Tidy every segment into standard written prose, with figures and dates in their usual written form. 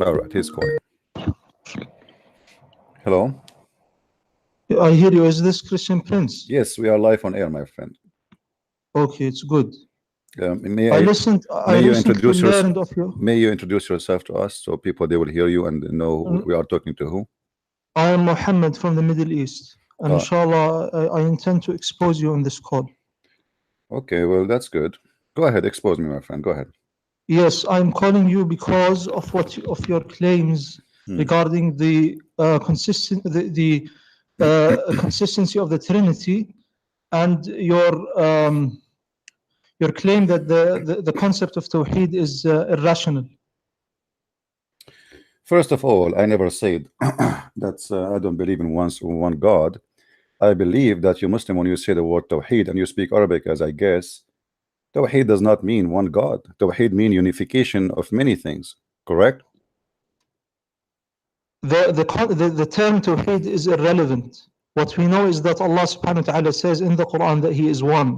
All right, he's calling. Hello. I hear you. Is this Christian Prince? Yes, we are live on air, my friend. Okay, it's good. May I I listened. I may you listened to introduce yourself? learned of you. May you introduce yourself to us so people they will hear you and know who we are talking to who? I am Mohammed from the Middle East, and Uh, inshallah, I intend to expose you on this call. Okay, well that's good. Go ahead, expose me, my friend. Go ahead. Yes, I'm calling you because of of your claims regarding the consistency of the Trinity, and your claim that the concept of Tawheed is irrational. First of all, I never said that's I don't believe in one God. I believe that you Muslim, when you say the word Tawheed and you speak Arabic, as I guess, Tawheed does not mean one God. Tawheed mean unification of many things. Correct? The term Tawheed is irrelevant. What we know is that Allah subhanahu wa ta'ala says in the Quran that He is one.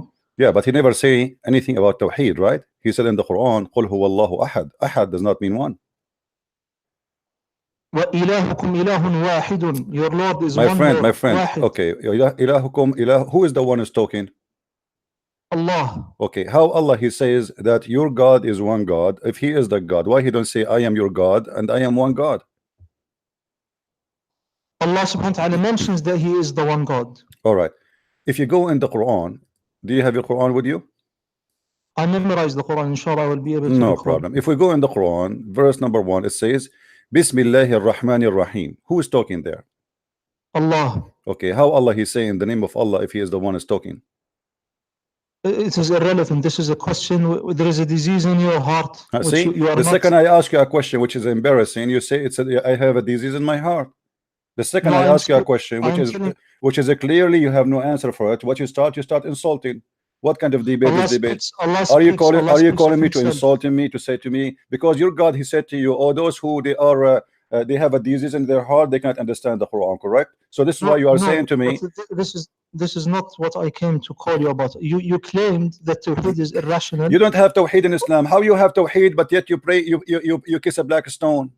Yeah, but he never say anything about Tawheed, right? He said in the Quran, قُلْ هُوَ اللَّهُ أَحَدٌ. Ahad does not mean one. وَإِلَهُكُمْ إِلَهٌ وَاحِدٌ. Your Lord is My one friend, Lord. my friend. واحد. Okay, ilahukum ilah. Who is the one who's talking? Allah. Okay, how Allah he says that your God is one God? If He is the God, why He don't say I am your God and I am one God? Allah subhanahu wa ta'ala mentions that He is the one God. All right. If you go in the Quran, do you have your Quran with you? I memorized the Quran. Inshallah, I will be able to No recall. problem. If we go in the Quran, verse number 1, it says, Bismillahir Rahmanir Rahim. Who is talking there? Allah. Okay, how Allah He say in the name of Allah if He is the one who's talking? It is irrelevant. This is a question. There is a disease in your heart. Which See, you are the not... second I ask you a question which is embarrassing, you say I have a disease in my heart. The second No, I I'm ask you a still- question I'm which is clearly you have no answer for it, what you start insulting. What kind of debate Allah is debate? speaks- Allah Are you speaks- calling Allah are you speaks calling of me to himself. insulting me, to say to me because your God He said to you, oh, those who they are they have a disease in their heart, they cannot understand the Quran, correct? So this is why you are saying to me, but this is not what I came to call you about. You claimed that Tawheed is irrational. you don't have Tawheed in Islam. How you have Tawheed but yet you pray, you kiss a black stone?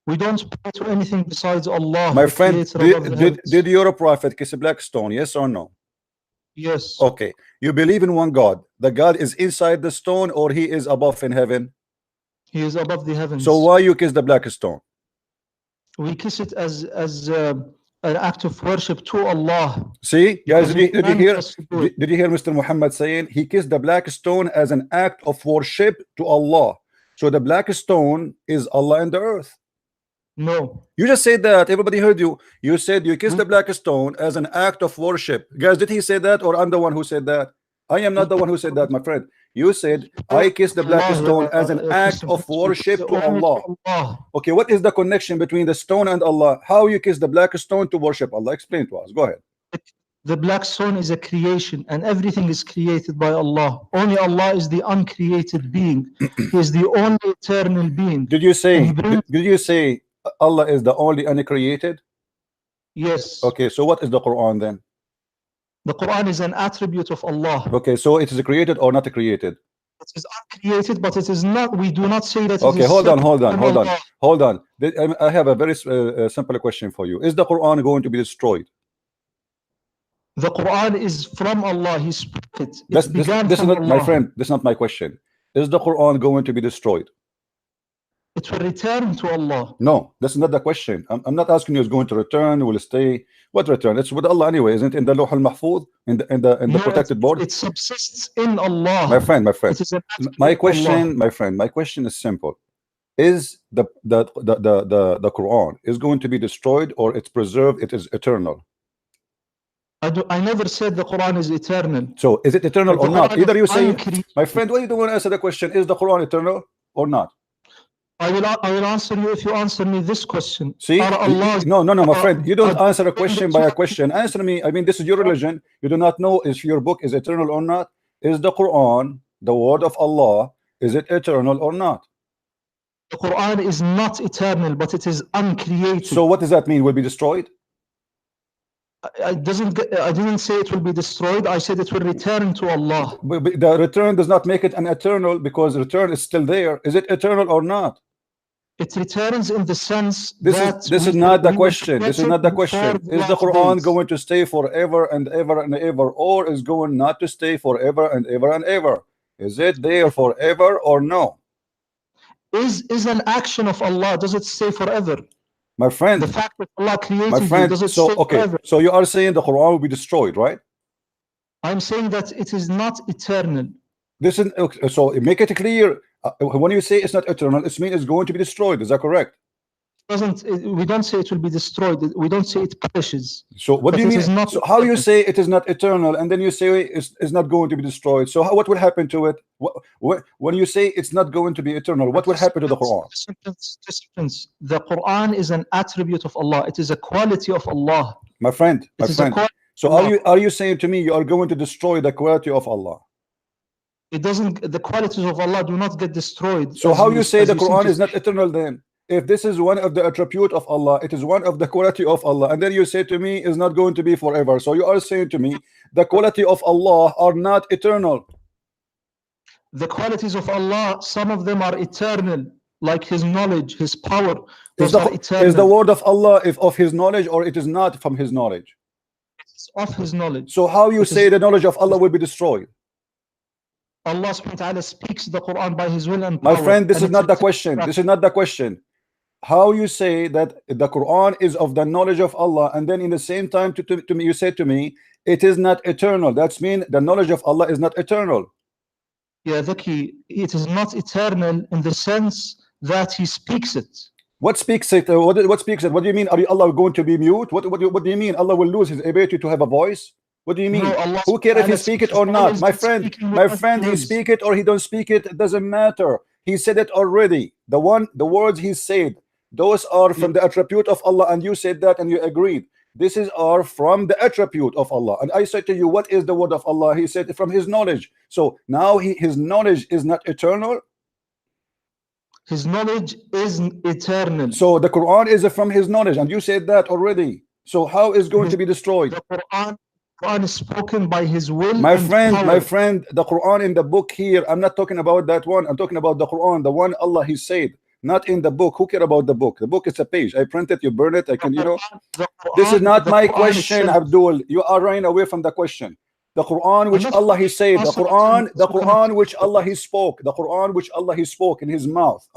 We don't pray to anything besides Allah. My the friend, creator above the heavens. did your prophet kiss a black stone? Yes or no? Yes. Okay, you believe in one God. The God is inside the stone or He is above in heaven? He is above the heavens. So why you kiss the black stone? We kiss it as an act of worship to Allah. See, guys, did you hear? Us to do it. Did you hear Mr. Muhammad saying he kissed the black stone as an act of worship to Allah? So the black stone is Allah in the earth. No. You just said that. Everybody heard you. You said you kissed the black stone as an act of worship. Guys, did he say that or I'm the one who said that? I am not the one who said that, my friend. You said I kissed the black stone as an act of worship to Allah. Okay, what is the connection between the stone and Allah? How you kiss the black stone to worship Allah? Explain to us. Go ahead. The black stone is a creation, and everything is created by Allah. Only Allah is the uncreated being. He is the only eternal being. Did you say Allah is the only uncreated? Yes. Okay, so what is the Quran then? The Quran is an attribute of Allah. Okay, so it is created or not created? It is uncreated, but it is not. We do not say that. Okay, it is hold on. Allah. I have a very simple question for you. Is the Quran going to be destroyed? The Quran is from Allah. He spoke it. This is not, my friend. This is not my question. Is the Quran going to be destroyed? It will return to Allah. No, that's not the question. I'm not asking you. Is going to return? Will stay? What return? It's with Allah anyway, isn't it? In the Lawh al-Mahfuz, in the protected board. It subsists in Allah. My friend. My question is simple. Is the Quran is going to be destroyed or it's preserved? It is eternal. I never said the Quran is eternal. So is it eternal or not? Either you say, my friend, why you don't want to answer the question? Is the Quran eternal or not? I will answer you if you answer me this question. See, no, my friend, you don't answer a question by a question. Answer me. I mean, this is your religion. You do not know if your book is eternal or not. Is the Quran the word of Allah? Is it eternal or not? The Quran is not eternal, but it is uncreated. So what does that mean? Will be destroyed? I didn't say it will be destroyed. I said it will return to Allah. But the return does not make it an eternal, because return is still there. Is it eternal or not? It returns in the sense This is not the question. This is not the question. Is the Quran going to stay forever and ever and ever, or is going not to stay forever and ever and ever? Is it there forever or no? Is an action of Allah, does it stay forever? My friend, The fact that Allah created my friend, you, does it so stay okay, forever? so you are saying the Quran will be destroyed, right? I'm saying that it is not eternal. This is okay, so make it clear. When you say it's not eternal, it means it's going to be destroyed. Is that correct? We don't say it will be destroyed. We don't say it perishes. So what do you mean? So how you say it is not eternal, and then you say it's not going to be destroyed? So what will happen to it? When you say it's not going to be eternal, what will happen to the Quran? The Quran is an attribute of Allah. It is a quality of Allah. My friend. So are you saying to me you are going to destroy the quality of Allah? It doesn't. The qualities of Allah do not get destroyed. So how you say the Quran is not eternal then? If this is one of the attribute of Allah, it is one of the quality of Allah, and then you say to me is not going to be forever. So you are saying to me the quality of Allah are not eternal. The qualities of Allah, some of them are eternal, like His knowledge, His power. Those are eternal. Is the word of Allah of His knowledge, or it is not from His knowledge? It's of His knowledge. So how you say the knowledge of Allah will be destroyed? Allah subhanahu wa ta'ala speaks the Quran by His will and power. My friend, this is not the question. This is not the question. How you say that the Quran is of the knowledge of Allah, and then in the same time to me you said to me it is not eternal. That's mean the knowledge of Allah is not eternal. Yeah, Zaki, it is not eternal in the sense that He speaks it. What speaks it? What speaks it? What do you mean? Are Allah going to be mute? What do you mean? Allah will lose His ability to have a voice? What do you mean? No, who cares if he speak it or not? My friend, he speak it or he don't speak it, it doesn't matter. He said it already. The words he said, those are from the attribute of Allah, and you said that and you agreed. This is are from the attribute of Allah. And I said to you, what is the word of Allah? He said from His knowledge. So now his knowledge is not eternal. His knowledge is eternal. So the Quran is from His knowledge, and you said that already. So how is going to be destroyed? The Quran is spoken by His will. My friend, the Quran in the book here, I'm not talking about that one. I'm talking about the Quran, the one Allah He said, not in the book. Who care about the book? The book is a page. I print it, you burn it. I can, this is not my question, Abdul. You are running away from the question. The Quran which Allah He said, the Quran which Allah He spoke, the Quran which Allah He spoke in His mouth,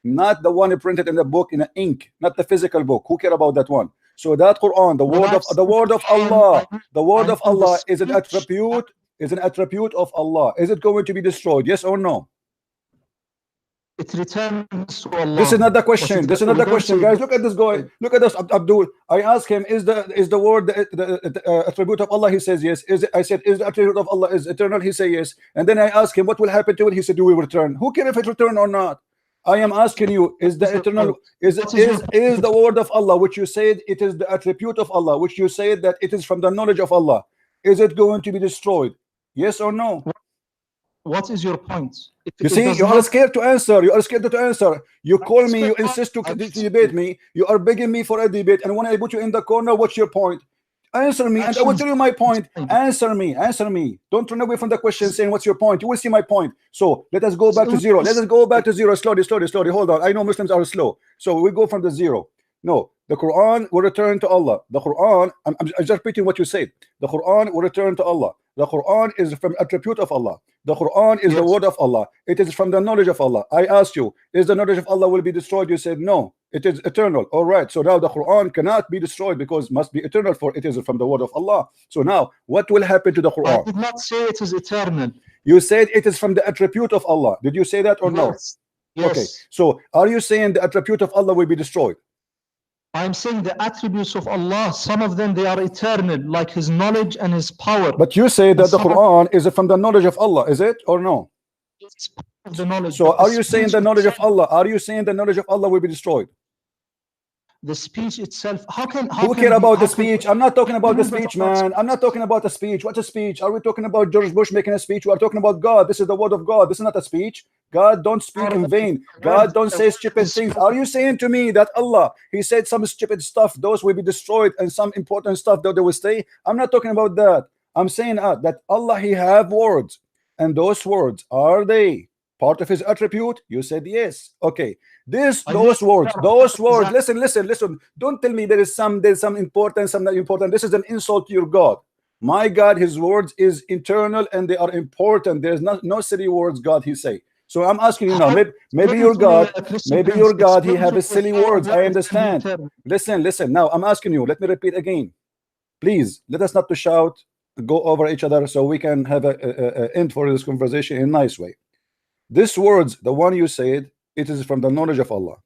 not the one He printed in the book in ink, not the physical book. Who care about that one? So that Quran, the word of Allah is an attribute of Allah. Is it going to be destroyed? Yes or no? It returns to Allah. This is not the question. This is not the question, guys. Look at this guy. Look at this, Abdul. I asked him, is the word the attribute of Allah? He says yes. I said, is the attribute of Allah is eternal? He said yes. And then I asked him, what will happen to it? He said, you will return. Who cares if it return or not? I am asking you, is the eternal, is the word of Allah, which you said it is the attribute of Allah, which you said that it is from the knowledge of Allah, is it going to be destroyed? Yes or no? What is your point? You see, you are scared to answer. You are scared to answer. You call me, you insist to debate me. You are begging me for a debate, and when I put you in the corner, what's your point? Answer me, and I will tell you my point. Answer me. Don't run away from the question saying what's your point. You will see my point. So let us go back to zero. Let us go back to zero. Slowly. Hold on. I know Muslims are slow. So we go from the zero. No, the Quran will return to Allah. The Quran, I'm just repeating what you said. The Quran will return to Allah. The Quran is from attribute of Allah. The Quran is the word of Allah. It is from the knowledge of Allah. I asked you, is the knowledge of Allah will be destroyed? You said no, it is eternal. All right, so now the Quran cannot be destroyed because must be eternal, for it is from the word of Allah. So now what will happen to the Quran? I did not say it is eternal. You said it is from the attribute of Allah. Did you say that or no? Yes. Okay, so are you saying the attribute of Allah will be destroyed? I'm saying the attributes of Allah, some of them they are eternal, like His knowledge and His power. But you say that the Quran is from the knowledge of Allah, is it or no? It's part of the knowledge. So are you saying the knowledge of Allah? Are you saying the knowledge of Allah will be destroyed? The speech itself, who care about the speech? I'm not talking about the speech, man. I'm not talking about the speech. What's a speech? Are we talking about George Bush making a speech? We are talking about God. This is the word of God. This is not a speech. God don't speak in vain. God don't say stupid things. Are you saying to me that Allah, He said some stupid stuff, those will be destroyed, and some important stuff that they will stay? I'm not talking about that. I'm saying that Allah, He have words, and those words, are they part of his attribute? You said yes. Okay. Those words, Exactly. listen. Don't tell me there's some important, some not important. This is an insult to your God. My God, his words is internal and they are important. There's no silly words God he say. So I'm asking you now, maybe your God, he have a silly words. I understand. Listen. Now I'm asking you, let me repeat again. Please, let us not to shout, go over each other, so we can have a end for this conversation in a nice way. This words, the one you said, it is from the knowledge of Allah.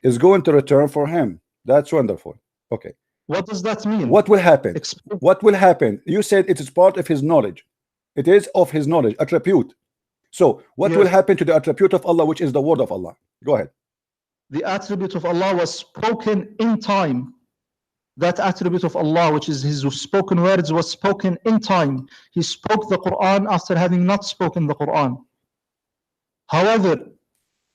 Is going to return for him. That's wonderful. Okay. What does that mean? What will happen? What will happen? You said it is part of his knowledge. It is of his knowledge, attribute. So what will happen to the attribute of Allah, which is the word of Allah? Go ahead. The attribute of Allah was spoken in time. That attribute of Allah, which is his spoken words, was spoken in time. He spoke the Quran after having not spoken the Quran. However,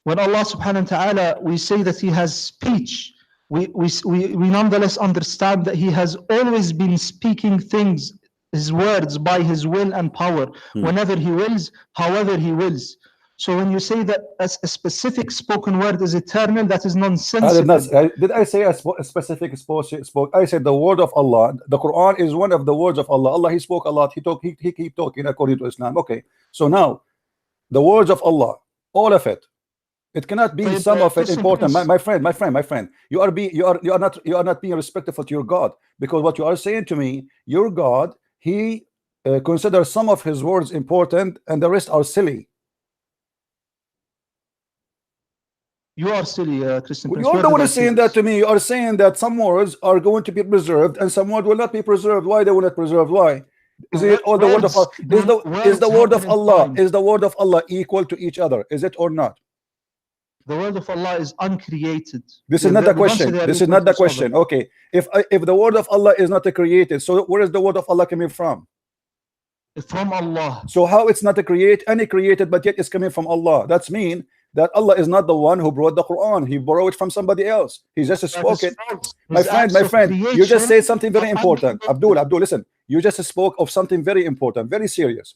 when Allah subhanahu wa ta'ala, we say that he has speech, we nonetheless understand that he has always been speaking things, his words, by his will and power, whenever he wills, however he wills. So when you say that a specific spoken word is eternal, that is nonsensical. Did I say a specific spoke? I said the word of Allah. The Quran is one of the words of Allah. Allah, he spoke a lot. He keep talking according to Islam. Okay. So now, the words of Allah, all of it. It cannot be some of it important. My friend. You are not being respectful to your God, because what you are saying to me, your God, he considers some of his words important and the rest are silly. You are silly, Christian. You are the one saying that to me. You are saying that some words are going to be preserved and some words will not be preserved. Why they will not preserved? Why? Is it all the word of Allah? Is the word of Allah? Is the word of Allah equal to each other? Is it or not? The word of Allah is uncreated. This is not the question. This is not the question. Okay. If the word of Allah is not created, so where is the word of Allah coming from? From Allah. So how it's not created, but yet it's coming from Allah? That's mean that Allah is not the one who brought the Quran. He borrowed it from somebody else. He just spoke it. My friend, you just said something very important. Abdul, listen. You just spoke of something very important, very serious.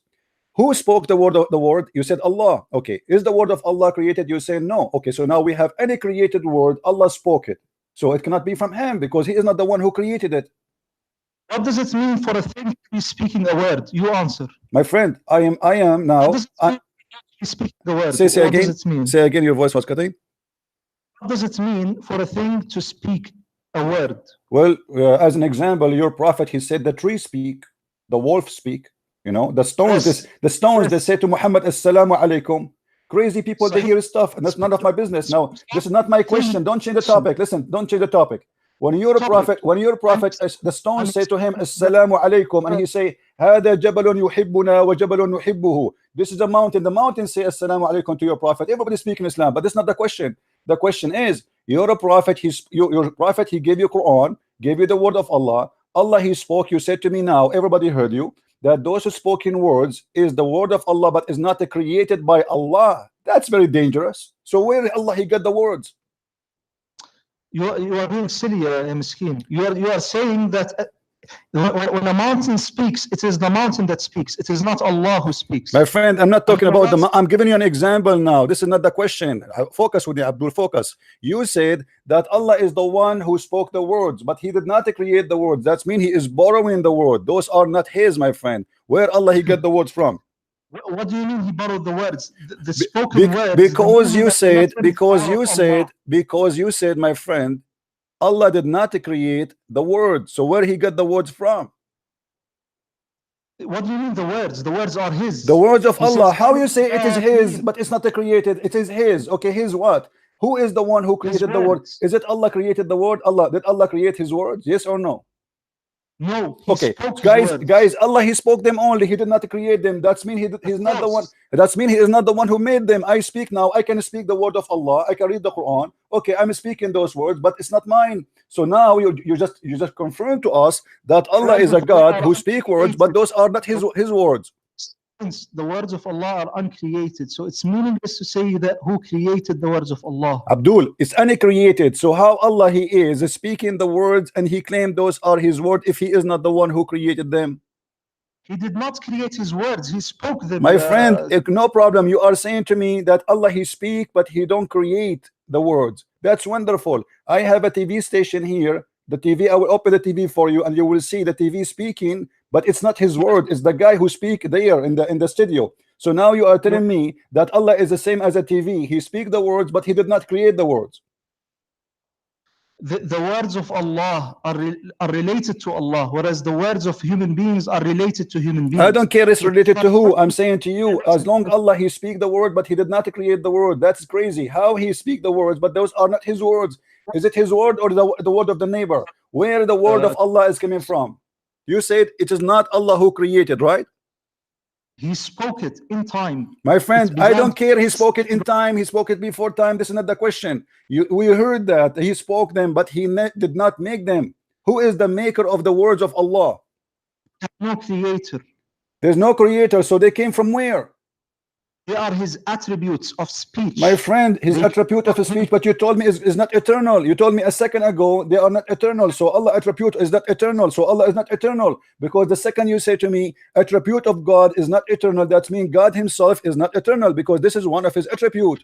Who spoke the word? You said Allah. Okay. Is the word of Allah created? You say no. Okay. So now we have any created word. Allah spoke it. So it cannot be from him because he is not the one who created it. What does it mean for a thing to be speaking a word? You answer. My friend, I am now. Speak the word. Say what again. Does it mean? Say again. Your voice was cutting. What does it mean for a thing to speak a word? Well, as an example, your prophet, he said the trees speak, the wolf speak. You know, the stones. They say to Muhammad, "Assalamu alaikum." Crazy people, they hear stuff, and that's none of my business. Now, this is not my question. Don't change the topic. Listen, don't change the topic. When you're a prophet, the stones say to him, "Assalamu alaikum," and he say, "Hada jabalun yuhibbuna wa jabalun nuhibbuhu." This is a mountain. The mountain say "Assalamu alaikum" to your prophet. Everybody speaking Islam, but that's not the question. The question is, you're a prophet. Your prophet. He gave you Quran, gave you the word of Allah. Allah, he spoke. You said to me now, everybody heard you, that those who spoken words is the word of Allah, but is not created by Allah. That's very dangerous. So where Allah he got the words? You are being silly, Miskin. You are saying that when a mountain speaks, it is the mountain that speaks. It is not Allah who speaks. My friend, I'm not talking about I'm giving you an example now. This is not the question. Focus with me, Abdul. Focus. You said that Allah is the one who spoke the words, but he did not create the words. That means he is borrowing the word. Those are not his, my friend. Where Allah he got the words from? What do you mean he borrowed the words? The spoken words. Because you said, my friend, Allah did not create the word. So where he got the words from? What do you mean the words? The words are his. The words of Allah. How you say it is his, but it's not created? It is his. Okay, his what? Who is the one who created the word? Is it Allah created the word? Did Allah create his words? Yes or no? No. Okay, guys, Allah he spoke them only. He did not create them. That's mean he's not the one. That's mean he is not the one who made them. I speak now. I can speak the word of Allah. I can read the Quran. Okay, I'm speaking those words, but it's not mine. So now you just confirm to us that Allah is a God who speak words, but those are not his words. The words of Allah are uncreated, so it's meaningless to say that who created the words of Allah. Abdul, it's uncreated. So how Allah he is speaking the words and he claimed those are his word if he is not the one who created them? He did not create his words. He spoke them. My friend, no problem. You are saying to me that Allah he speak, but he don't create the words. That's wonderful. I have a TV station here. The TV, I will open the TV for you, and you will see the TV speaking, but it's not his word. It's the guy who speak there in the studio. So now you are telling me that Allah is the same as a TV. He speak the words, but he did not create the words. The words of Allah are related to Allah, whereas the words of human beings are related to human beings. I don't care it's related to who. I'm saying to you, as long Allah he speak the word, but he did not create the word. That's crazy. How he speak the words, but those are not his words. Is it his word or the word of the neighbor? Where the word of Allah is coming from? You said it is not Allah who created, right? He spoke it in time. My friend, I don't care. He spoke it in time. He spoke it before time. This is not the question. We heard that he spoke them, but he did not make them. Who is the maker of the words of Allah? No creator. There's no creator. So they came from where? They are his attributes of speech. My friend, his attribute of speech, but you told me is not eternal. You told me a second ago they are not eternal. So Allah attribute is not eternal. So Allah is not eternal. Because the second you say to me, attribute of God is not eternal, that means God himself is not eternal, because this is one of his attribute.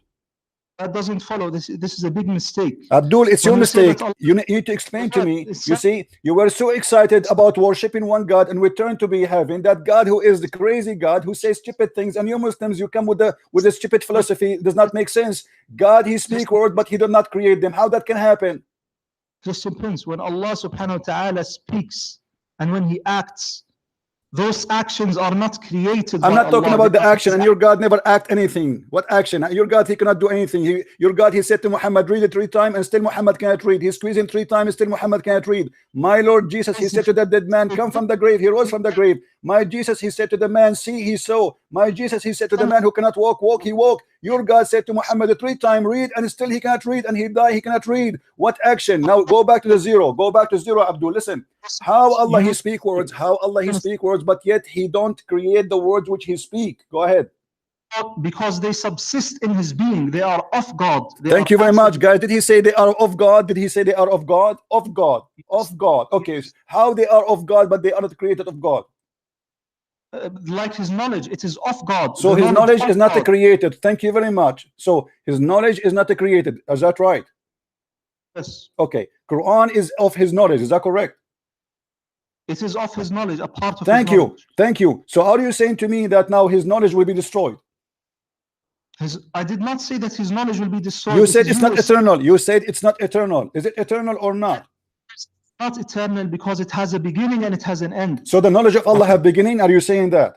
That doesn't follow. This is a big mistake. Abdul, it's your mistake. You need to explain to me. You see, you were so excited about worshiping one God, and we turn to be having that God who is the crazy God who says stupid things, and you Muslims, you come with the stupid philosophy. It does not make sense. God, he speak words, but he did not create them. How that can happen? Christian Prince, when Allah subhanahu wa ta'ala speaks and when he acts, those actions are not created. I'm not talking Allah. about the action, and your God never act anything. What action? Your God, he cannot do anything. Your God, he said to Muhammad, read it 3 times, and still Muhammad cannot read. He's squeezing 3 times, and still Muhammad cannot read. My Lord Jesus, he said to that dead man, come from the grave. He rose from the grave. My Jesus, he said to the man, see, he saw. My Jesus, he said to the man who cannot walk, walk, he walked. Your God said to Muhammad 3 times, read, and still he cannot read, and he died, he cannot read. What action? Now go back to the zero. Go back to zero, Abdul. Listen, how Allah he speak words, how Allah he speak words, but yet he don't create the words which he speak. Go ahead. Because they subsist in his being. They are of God. Thank you very much, guys. Did he say they are of God? Did he say they are of God? Of God. Of God. Okay. How they are of God, but they are not created of God? Like his knowledge, it is of God. So his knowledge is not created. Thank you very much. So his knowledge is not created. Is that right? Yes. Okay. Quran is of his knowledge. Is that correct? It is of his knowledge, a part of Thank his you. knowledge. Thank you. So are you saying to me that now his knowledge will be destroyed? I did not say that his knowledge will be destroyed. You said it's not eternal. You said it's not eternal. Is it eternal or not? Not eternal because it has a beginning and it has an end. So the knowledge of Allah have beginning. Are you saying that?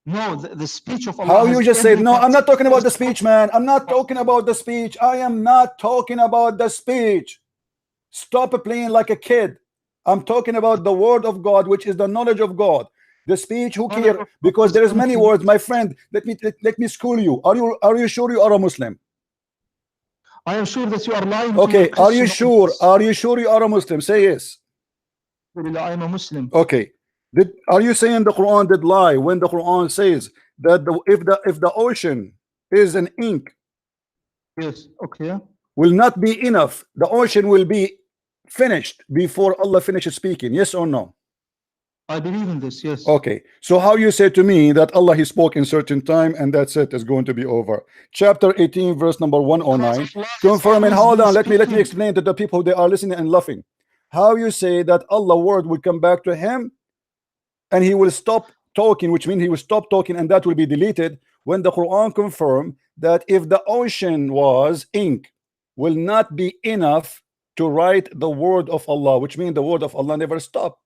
No, the speech of Allah. How you just said no? I'm not talking about the speech, man. I'm not talking about the speech. I am not talking about the speech. Stop playing like a kid. I'm talking about the word of God, which is the knowledge of God. The speech, who cares? Because there is many words, my friend. Let me school you. Are you sure you are a Muslim? I am sure that you are lying. Okay, are you sure? Are you sure you are a Muslim? Say yes. I am a Muslim. Okay. Are you saying the Quran did lie when the Quran says that if the ocean is an ink, yes, okay, will not be enough, the ocean will be finished before Allah finishes speaking? Yes or no? I believe in this, yes. Okay, so how you say to me that Allah he spoke in certain time and that's it, is going to be over? Chapter 18 verse number 109 confirming. Hold on, let me explain to the people, they are listening and laughing. How you say that Allah word will come back to him and he will stop talking, which means he will stop talking and that will be deleted, when the Quran confirmed that if the ocean was ink, will not be enough to write the word of Allah, which means the word of Allah never stopped.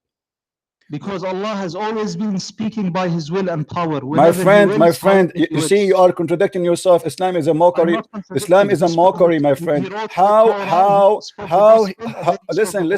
Because Allah has always been speaking by his will and power. My friend, you see, you are contradicting yourself. Islam is a mockery. Islam is a mockery, my friend. How listen,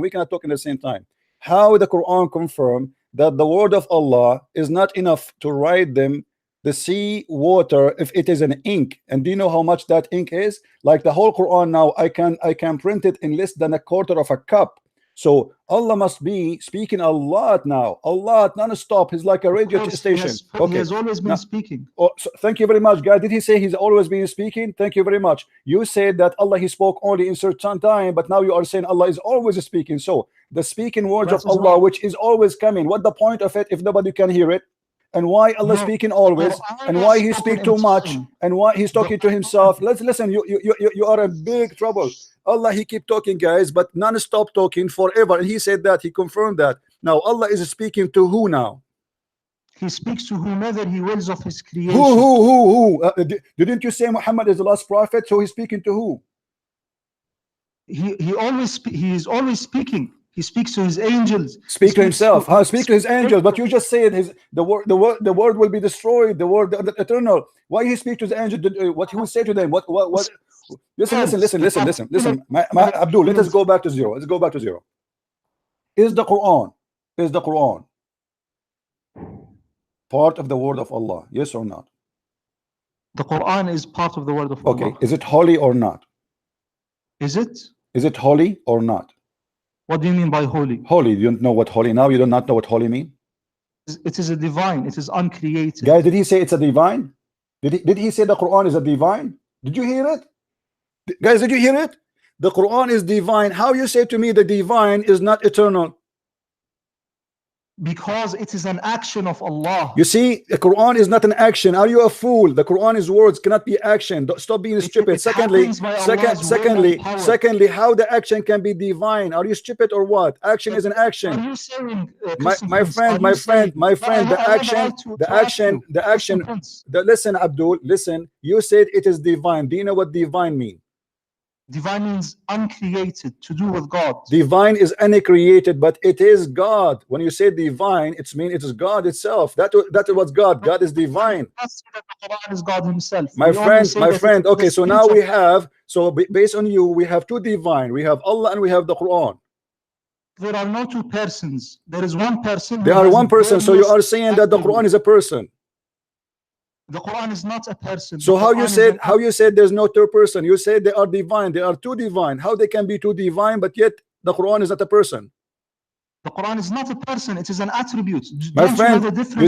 we cannot talk at the same time. How the Quran confirm that the word of Allah is not enough to write them the sea water if it is an ink? And do you know how much that ink is? Like the whole Quran now, I can print it in less than a quarter of a cup. So Allah must be speaking a lot now, a lot, non-stop. He's like a radio station. He has always been speaking. Oh, so thank you very much, guys. Did he say he's always been speaking? Thank you very much. You said that Allah, he spoke only in certain time, but now you are saying Allah is always speaking. So the speaking words of Allah, which is always coming, what the point of it if nobody can hear it? And why Allah speaking always, and why he speak too much, and why he's talking to himself? Let's listen. You are in big trouble. Allah, he keep talking, guys, but non-stop talking forever. And he said that, he confirmed that. Now Allah is speaking to who now? He speaks to whomever he wills of his creation. Who? Didn't you say Muhammad is the last prophet? So he's speaking to who? He is always speaking. He speaks to his angels. Speak to himself. Speak to his angels. But you just said the word will be destroyed. The word the eternal. Why he speak to the angel? What he will say to them? What? Listen. Abdul, let us go back to zero. Let's go back to zero. Is the Quran part of the word of Allah? Yes or not? The Quran is part of the word of Allah. Okay. Is it holy or not? Is it? Is it holy or not? What do you mean by holy? Holy. You don't know what holy now? You do not know what holy mean? It is a divine. It is uncreated. Guys, did he say it's a divine? Did he say the Quran is a divine? Did you hear it? Guys, did you hear it? The Quran is divine. How you say to me the divine is not eternal? Because it is an action of Allah. You see, the Quran is not an action. Are you a fool? The Quran is words, cannot be action. Stop being stupid. Secondly, how the action can be divine? Are you stupid or what? Action is an action. Are you saying, my friend, the action. Listen, Abdul, listen. You said it is divine. Do you know what divine means? Divine means uncreated, to do with God. Divine is uncreated, but it is God. When you say divine, it means it is God itself. That is what's God. God is divine. The Quran is God himself. My friend. Okay, so now we have, based on you, we have two divine. We have Allah and we have the Quran. There are no two persons. There is one person. There are one person. So you are saying that the Quran is a person. The Quran is not a person. So how you said there's no third person? You said they are divine. They are two divine. How they can be two divine, but yet the Quran is not a person? The Quran is not a person. It is an attribute. My friend,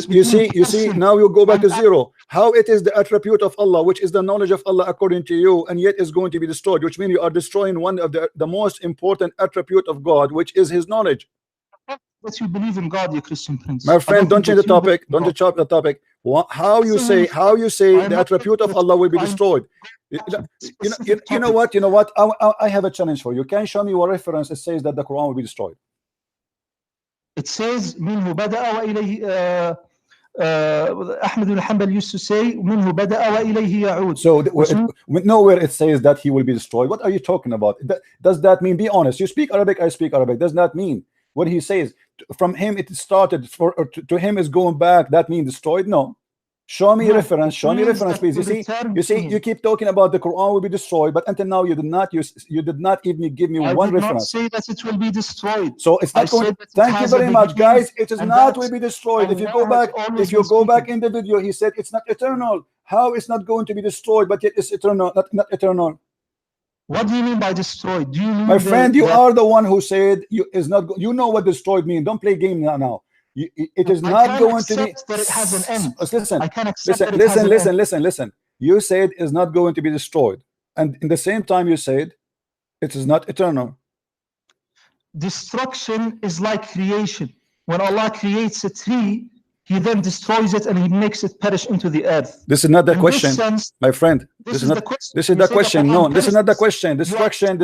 you see, now you go back to zero. How it is the attribute of Allah, which is the knowledge of Allah according to you, and yet is going to be destroyed, which means you are destroying one of the most important attribute of God, which is his knowledge. That you believe in God, you Christian prince. My friend, don't change the topic. Don't change the topic. How you say the attribute of Allah will be destroyed? You know what? I have a challenge for you. Can you show me what reference it says that the Quran will be destroyed? It says منه بدأ وإليه Ahmed al-Hanbal used to say منه بدأ وإليه يعود. So nowhere it says that he will be destroyed. What are you talking about? Does that mean, be honest, you speak Arabic, I speak Arabic, does that mean when he says from him it started, to him is going back, that means destroyed? No. Show me reference. Show me reference, please. You see, you keep talking about the Quran will be destroyed, but until now you did not even give me one reference. I did not say that it will be destroyed. So it's not going. Thank you very much, guys. It is not will be destroyed. If you go back in the video, he said it's not eternal. How it's not going to be destroyed, but yet it's eternal, not eternal? What do you mean by destroyed? Do you mean, my friend, you are the one who said is not. You know what destroyed means. Don't play game now. It is not going to be. That it has an end. Listen, I can accept that it has an end. listen. You said it's not going to be destroyed, and in the same time you said it is not eternal. Destruction is like creation. When Allah creates a tree, He then destroys it and He makes it perish into the earth. This is not the question, my friend. This is the question. No, this is not the question. Destruction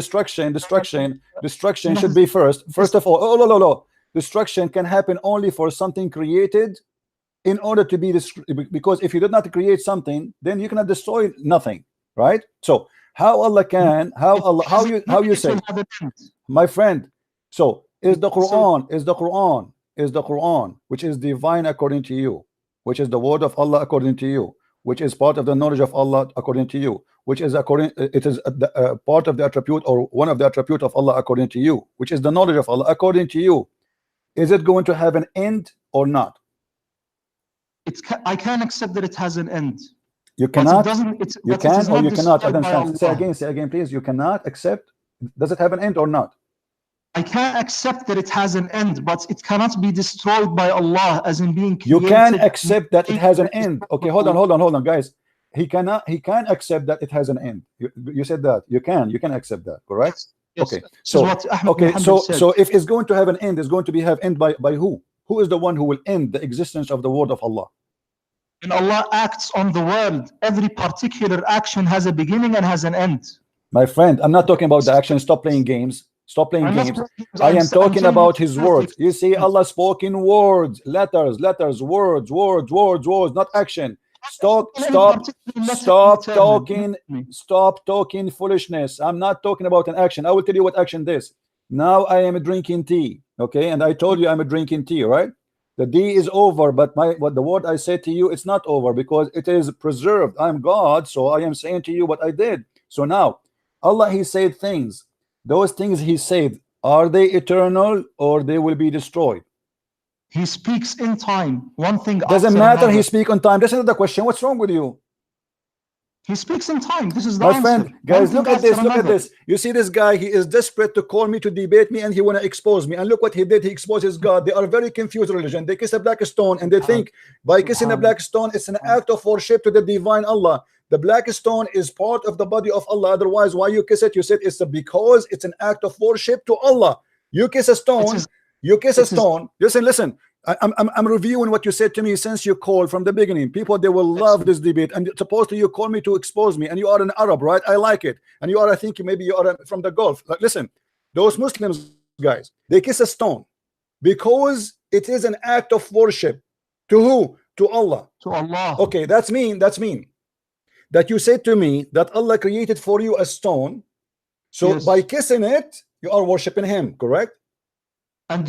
should be first. First of all, no. Destruction can happen only for something created in order to be because if you did not create something, then you cannot destroy nothing, right? So how Allah can, how you say, my friend, so is the Quran, which is divine according to you, which is the word of Allah according to you, which is part of the knowledge of Allah according to you, which is part of the attribute or one of the attribute of Allah according to you, which is the knowledge of Allah according to you. Is it going to have an end or not? I can accept that it has an end. You cannot. You can or you cannot. I don't understand. Say again, please. You cannot accept. Does it have an end or not? I can't accept that it has an end, but it cannot be destroyed by Allah, as in being created. You can accept that it has an end. Okay, hold on, guys. He can accept that it has an end. You said that. You can accept that, correct? Yes. Okay. So if it's going to have an end, it's going to have end by who? Who is the one who will end the existence of the word of Allah? When Allah acts on the world, every particular action has a beginning and has an end. My friend, I'm not talking about the action. Stop playing games. Stop playing games. I am talking about his words. You see, Allah spoke in words, letters, words, not action. Stop talking foolishness. I'm not talking about an action. I will tell you what action is. Now I am drinking tea, okay? And I told you I'm drinking tea, right? The D is over, but the word I said to you, it's not over because it is preserved. I'm God, so I am saying to you what I did. So now, Allah, He said things. Those things He said, are they eternal or they will be destroyed? He speaks in time. One thing doesn't matter. He speaks on time. That's another question. What's wrong with you? He speaks in time. This is the my answer. Friend, guys, look at this. Look at this. You see this guy, he is desperate to call me, to debate me, and he want to expose me. And look what he did. He exposes God. They are very confused religion. They kiss a black stone and they think by kissing a black stone it's an act of worship to the divine Allah. The black stone is part of the body of Allah. Otherwise, why you kiss it? You said it's because it's an act of worship to Allah. You kiss a stone. Listen. I'm reviewing what you said to me since you called from the beginning. People, they will love this debate, and supposedly you call me to expose me, and you are an Arab, right? I like it. And you are, I think maybe you are from the Gulf. Like, listen, those Muslims, guys, they kiss a stone because it is an act of worship to who? To Allah. To Allah. Okay, that's mean that you said to me that Allah created for you a stone, so by kissing it you are worshiping Him, correct? And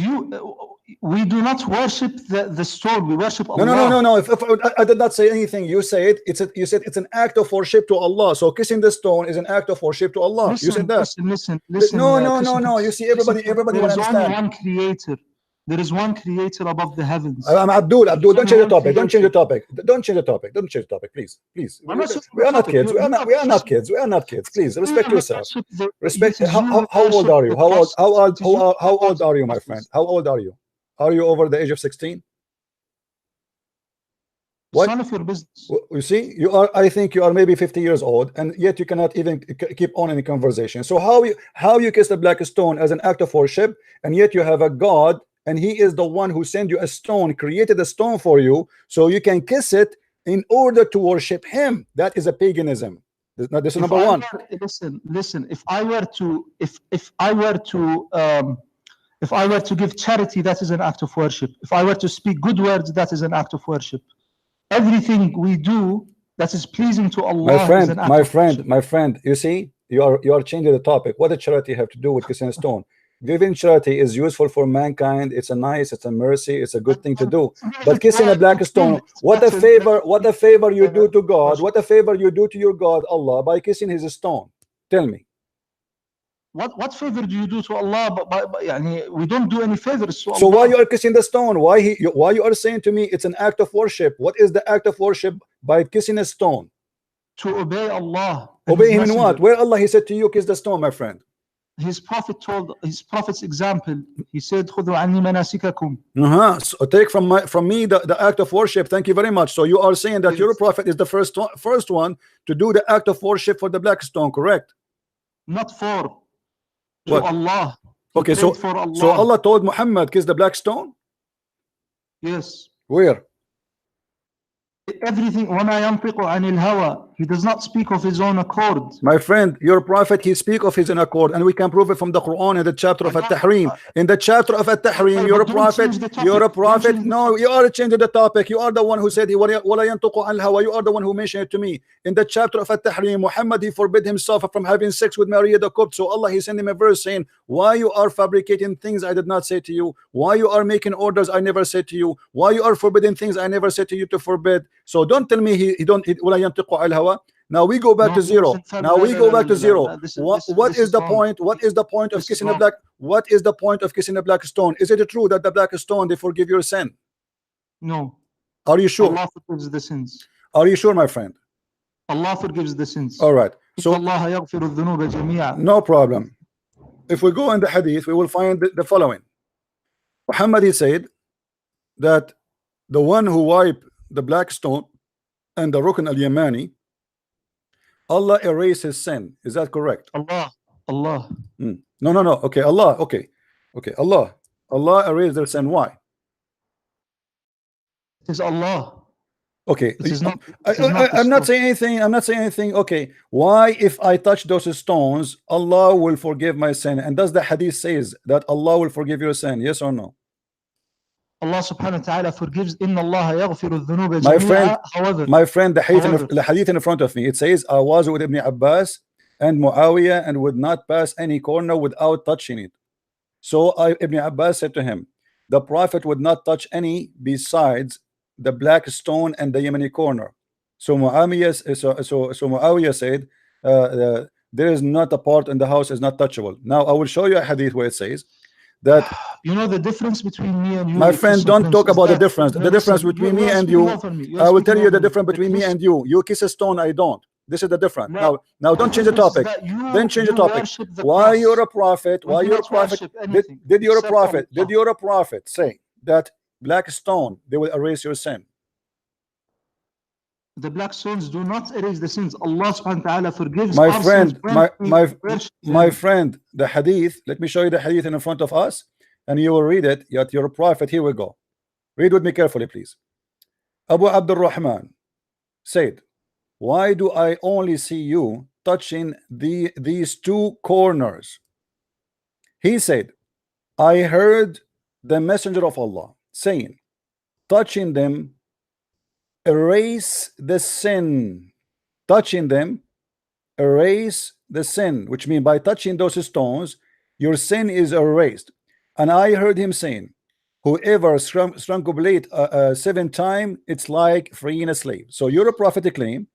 we do not worship the stone. We worship Allah. No. If I did not say anything. You said it's an act of worship to Allah. So kissing the stone is an act of worship to Allah. You said that. Listen. No. You see, everybody will understand. There is only one creator. There is one creator above the heavens. I'm Abdul. Don't change the topic. Don't change the topic. Please. We are not kids. We are not kids. Please respect yourself. Respect. How old are you? How old are you, my friend? How old are you? Are you over the age of 16? What? None of your business. You see, you are. I think you are maybe 50 years old, and yet you cannot even keep on in the conversation. So how you kiss the black stone as an act of worship, and yet you have a God, and He is the one who sent you a stone, created a stone for you, so you can kiss it in order to worship Him. That is a paganism. This is number one. Listen. If I were to give charity, that is an act of worship. If I were to speak good words, that is an act of worship. Everything we do that is pleasing to Allah is an act of worship. My friend, you see, you are changing the topic. What does charity have to do with kissing a stone? Giving charity is useful for mankind. It's a mercy. It's a good thing to do. But kissing a black stone, what a favor you do to God. What a favor you do to your God, Allah, by kissing His stone. Tell me. What favor do you do to Allah? We don't do any favors to Allah. So why you are kissing the stone? Why you are saying to me it's an act of worship? What is the act of worship by kissing a stone? To obey Allah. Obey Him in what? Where Allah He said to you, kiss the stone, my friend? His prophet's example. He said, "Khudhu anni manasikakum." So take from me the act of worship. Thank you very much. So you are saying that your prophet is the first one to do the act of worship for the black stone, correct? Not for. To Allah. Okay, so Allah told Muhammad kiss the black stone? Yes. Where? Everything. وَمَا يَنْطِقُ عَنِ الْهَوَى. He does not speak of his own accord. My friend, your prophet, he speak of his own accord, and we can prove it from the Quran in the chapter of At-Tahrim. In the chapter of At-Tahrim, your prophet. No, you are changing the topic. You are the one who said وَلَا يَنْطِقُ عَنِ الْهَوَى. You are the one who mentioned it to me. In the chapter of At-Tahrim, Muhammad, he forbid himself from having sex with Maria the Copt. So Allah, he sent him a verse saying, why you are fabricating things I did not say to you? Why you are making orders I never said to you? Why you are forbidding things I never said to you to forbid? So don't tell me he don't. وَلَا يَنْطِقُ عَنِ الْهَوَى. Now we go back to zero. What is the point? What is the point of kissing a black? What is the point of kissing a black stone? Is it true that the black stone they forgive your sin? No. Are you sure? Allah forgives the sins. Are you sure, my friend? Allah forgives the sins. All right. So Allah yaghfiru dhunuba jami'a. no problem. if we go in the hadith, we will find the following. Muhammad, he said that the one who wiped the black stone and the Rukn al-Yamani, Allah erased his sin. Is that correct? Allah. No. Okay, Allah. Okay. Allah erased their sin. Why? It is Allah. Okay. It is not. I'm not saying anything. I'm not saying anything. Okay. Why, if I touch those stones, Allah will forgive my sin? And does the hadith says that Allah will forgive your sin? Yes or no? Allah subhanahu wa ta'ala forgives. Inna Allah yaghfiru dhunuba My jami'a. friend, However, the hadith in front of me, it says, I was with Ibn Abbas and Muawiyah and would not pass any corner without touching it. So Ibn Abbas said to him, the Prophet would not touch any besides the black stone and the Yemeni corner. So Muawiyah said, there is not a part in the house is not touchable. Now I will show you a hadith where it says that, you know the difference between me and you. my friend, don't talk about the difference. The difference between me and you, I will tell you the difference between me and you. You kiss a stone, I don't. This is the difference. Now don't change the topic. Then change the topic. Why you're a prophet? Why you're a prophet? Did you're a prophet? Did you're a prophet say that black stone they will erase your sin? The black stones do not erase the sins. Allah subhanahu wa ta'ala forgives my our friend, sins. my friend, the hadith, let me show you the hadith in front of us and you will read it. Yet you're a prophet. Here we go. Read with me carefully, please. Abu Abdul Rahman said, why do I only see you touching these two corners? He said, I heard the messenger of Allah saying, touching them erase the sin. Touching them erase the sin, which means by touching those stones your sin is erased. And I heard him saying, whoever strangulate 7 times, it's like freeing a slave. So you're a prophetic claim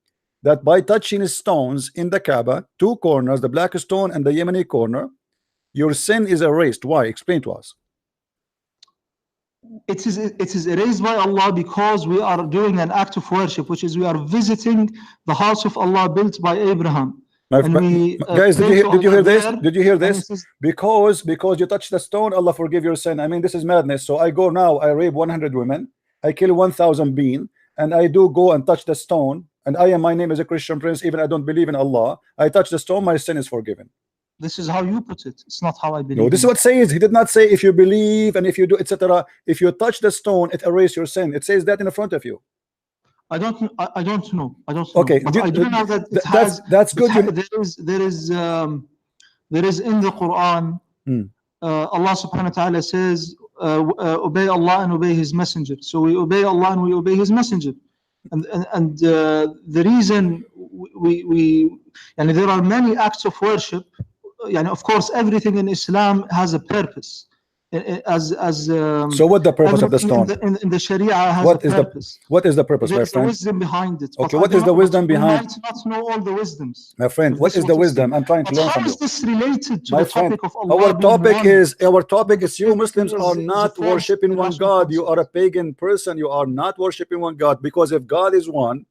that by touching stones in the Kaaba, 2 corners, the black stone and the Yemeni corner, your sin is erased. Why? Explain to us. It is erased by Allah because we are doing an act of worship, which is we are visiting the house of Allah built by Abraham. Guys, did you hear this? Did you hear this? Because you touch the stone, Allah forgive your sin. I mean, this is madness. So I go now, I rape 100 women, I kill 1,000 beings, and I do go and touch the stone. And my name is a Christian prince, even I don't believe in Allah. I touch the stone, my sin is forgiven. This is how you put it. It's not how I believe. No, this is what it says. He did not say if you believe and if you do, etc. If you touch the stone, it erases your sin. It says that in front of you. I don't know. Okay, but I do know that that's good. There is in the Quran. Allah subhanahu wa ta'ala says, obey Allah and obey His messenger. So we obey Allah and we obey His messenger. And the reason and there are many acts of worship. Of course, everything in Islam has a purpose. So what the purpose of the stone? In the Sharia has a purpose. What is the purpose, my friend? There's wisdom behind it. Okay, what is the wisdom behind? We might not know all the wisdoms. My friend, what is the wisdom? I'm trying to learn from you. How is this related to the topic of Allah? Our topic is you Muslims are not worshipping one God. You are a pagan person. You are not worshipping one God, because if God is one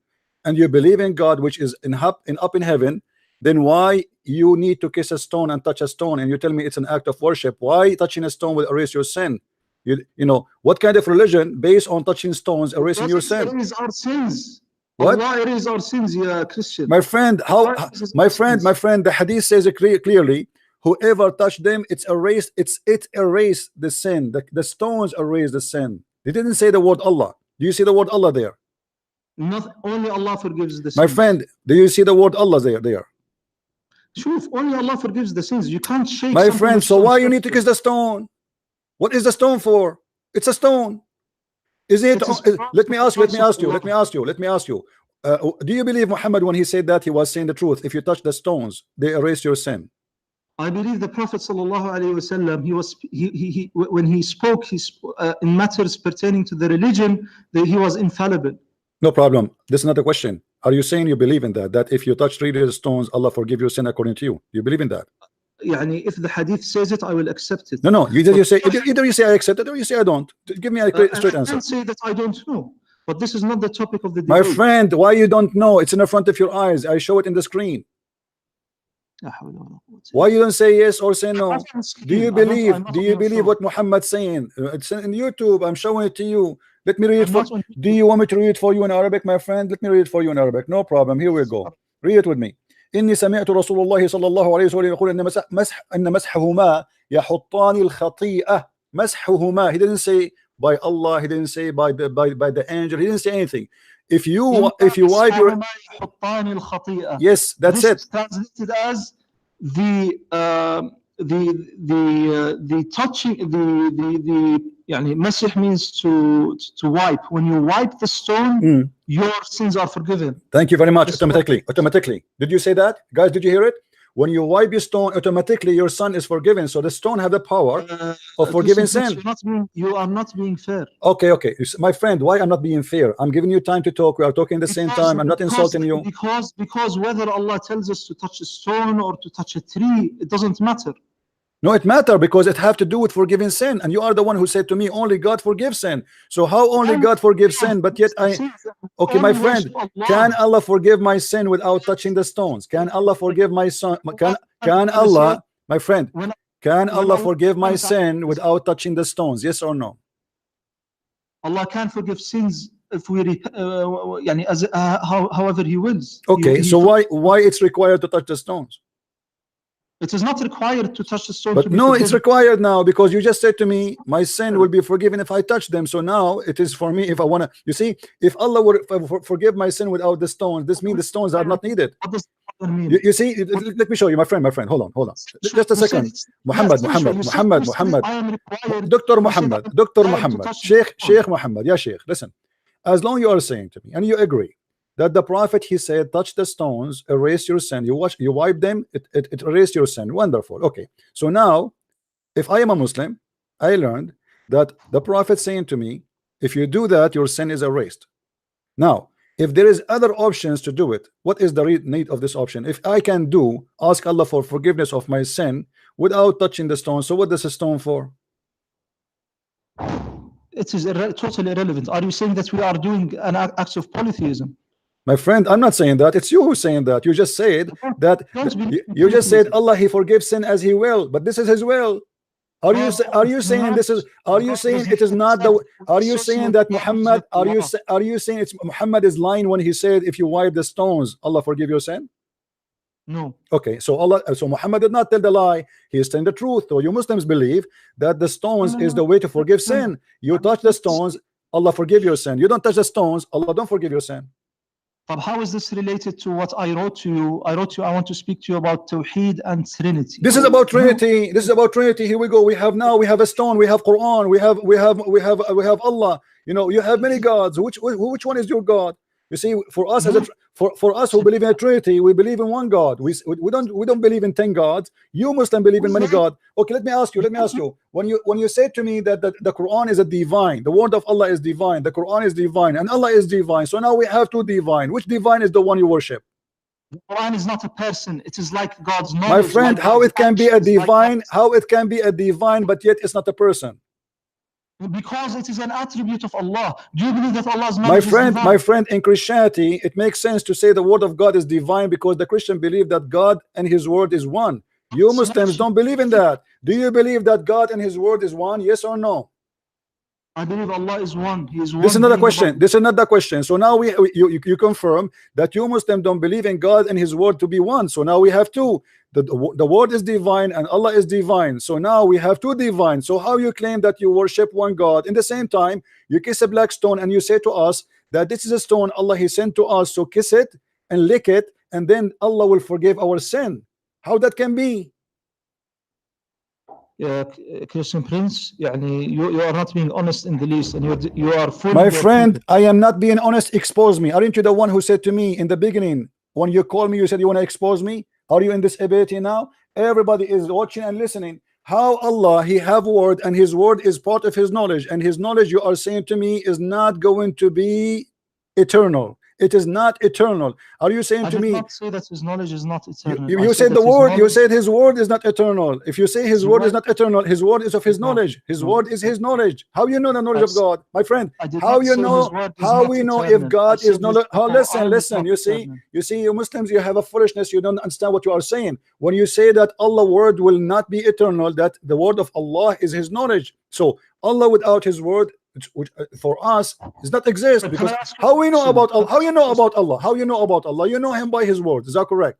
and you believe in God, which is up in heaven, then why you need to kiss a stone and touch a stone, and you tell me it's an act of worship? Why touching a stone will erase your sin? You know what kind of religion based on touching stones erasing your sin? Erase our sins. What? Allah erase our sins, yeah, Christian. My friend, my friend, the hadith says it clearly. Whoever touched them, it's erased. It erased the sin. The stones erase the sin. They didn't say the word Allah. Do you see the word Allah there? Not only Allah forgives the sins. My friend, do you see the word Allah there? Sure, only Allah forgives the sins. You can't shake. My friend, so why you need to kiss the stone? What is the stone for? It's a stone. Is it? Let me ask you. Do you believe Muhammad when he said that he was saying the truth? If you touch the stones, they erase your sin. I believe the Prophet ﷺ, when he spoke in matters pertaining to the religion, he was infallible. No problem. This is not a question. Are you saying you believe in that? That if you touch 3 stones, Allah forgive your sin according to you? Do you believe in that? If the hadith says it, I will accept it. No. Either you say I accept it or you say I don't. Give me a straight answer. I can't say that I don't know. But this is not the topic of the debate. My friend, why you don't know? It's in the front of your eyes. I show it in the screen. Why you don't say yes or say no? Do you believe? I'm not Do on you your believe show. what Muhammad's saying? It's in YouTube. I'm showing it to you. Let me read it I'm for. not on Do you want me to read it for you in Arabic, my friend? Let me read it for you in Arabic. No problem. Here we go. Read it with me. إني سمعت رسول الله صلى الله عليه وسلم يقول إن مسحهما يحطان الخطيئة. مسحهما. He didn't say by Allah. He didn't say by the angel. He didn't say anything. If you wipe your, يحطان الخطيئة. yes, that's This it. is translated as the touching, the يعني مسح means to wipe. When you wipe the stone, your sins are forgiven. Thank you very much. This Automatically. Did you say that, guys? Did you hear it? When you wipe your stone, automatically your son is forgiven. So the stone have the power of forgiving sin. You are not being fair. Okay. My friend, why I'm not being fair? I'm giving you time to talk. We are talking at the same time. I'm not insulting you. Because whether Allah tells us to touch a stone or to touch a tree, it doesn't matter. No, it matters because it have to do with forgiving sin. And you are the one who said to me, only God forgives sin. So how only God forgives sin? But yet okay, my friend, can Allah forgive my sin without touching the stones? Can Allah forgive my son? Can Allah, my friend, can Allah forgive my sin without touching the stones? Yes or no? Allah can forgive sins if we however He wills. Okay, so why it's required to touch the stones? It is not required to touch the stone. But no, it's required now because you just said to me, my sin will be forgiven if I touch them. So now it is for me if I want to. You see, if Allah would forgive my sin without the stones, this means the stones are not needed. What does that mean? You see, let me show you, my friend. Hold on. Just a second. Muhammad. Dr. Muhammad. Sheikh Muhammad. Yeah, Sheikh. Listen, as long you are saying to me and you agree that the Prophet, he said, touch the stones, erase your sin. You wipe them, it erase your sin. Wonderful. Okay. So now, if I am a Muslim, I learned that the Prophet saying to me, if you do that, your sin is erased. Now, if there is other options to do it, what is the need of this option? If I can ask Allah for forgiveness of my sin without touching the stone, so what is the stone for? It is totally irrelevant. Are you saying that we are doing an act of polytheism? My friend, I'm not saying that. It's you who's saying that. You just said that. You just said Allah, He forgives sin as He will, but this is His will. Are you saying this is? Are you saying it is not the? Are you saying that Muhammad? Are you saying it's Muhammad is lying when he said if you wipe the stones, Allah forgive your sin? No. Okay, so Muhammad did not tell the lie. He is telling the truth. So you Muslims believe that the stones is the way to forgive sin. You touch the stones, Allah forgive your sin. You don't touch the stones, Allah don't forgive your sin. But how is this related to what I wrote to you? I want to speak to you about Tawheed and Trinity. This is about Trinity. This is about Trinity. Here we go. We have a stone. We have Quran. We have Allah. You know, you have many gods. Which one is your God? You see, for us for us who believe in a Trinity, we believe in one God. We don't believe in 10 gods. You Muslim believe in many gods. Okay, let me ask you. When you say to me that the Quran is a divine, the word of Allah is divine, the Quran is divine, and Allah is divine. So now we have two divine. Which divine is the one you worship? The Quran is not a person. It is like God's knowledge. My friend, how it can be a divine? How it can be a divine, but yet it's not a person? Because it is an attribute of Allah. Do you believe that Allah's knowledge is divine? My friend, in Christianity, it makes sense to say the word of God is divine because the Christian believe that God and His word is one. You Muslims don't believe in that. Do you believe that God and His word is one? Yes or no? I believe Allah is one. He is one. This is another question. This is another question. So now you confirm that you Muslims don't believe in God and His word to be one. So now we have two. The word is divine and Allah is divine. So now we have two divine. So how you claim that you worship one God? In the same time, you kiss a black stone and you say to us that this is a stone Allah He sent to us. So kiss it and lick it, and then Allah will forgive our sin. How that can be? Christian Prince, you are not being honest in the least, and you are full. My friend, I am not being honest. Expose me. Aren't you the one who said to me in the beginning when you called me, you said you want to expose me? Are you in this ability now? Everybody is watching and listening. How Allah He have word and His word is part of His knowledge, and His knowledge you are saying to me is not going to be eternal. It is not eternal. Are you saying I to did me? not say that his knowledge is not eternal. You I said that the his word. You knowledge- said his word is not eternal. If you say his word is not eternal, his word is of his No, knowledge. His no. word is his knowledge. How you know the knowledge of God, my friend? I did How not you say know? his word is How not we know if eternal. I God is said knowledge? the Oh, listen, Quran is listen. not eternal. You see, you Muslims, you have a foolishness. You don't understand what you are saying. When you say that Allah's word will not be eternal, that the word of Allah is His knowledge. So Allah without His word, which for us does not exist. But Because can I ask you how a we know question? about Allah? Can I How ask you you a know about question? Allah? How you know about Allah? You know Him by His word. Is that correct?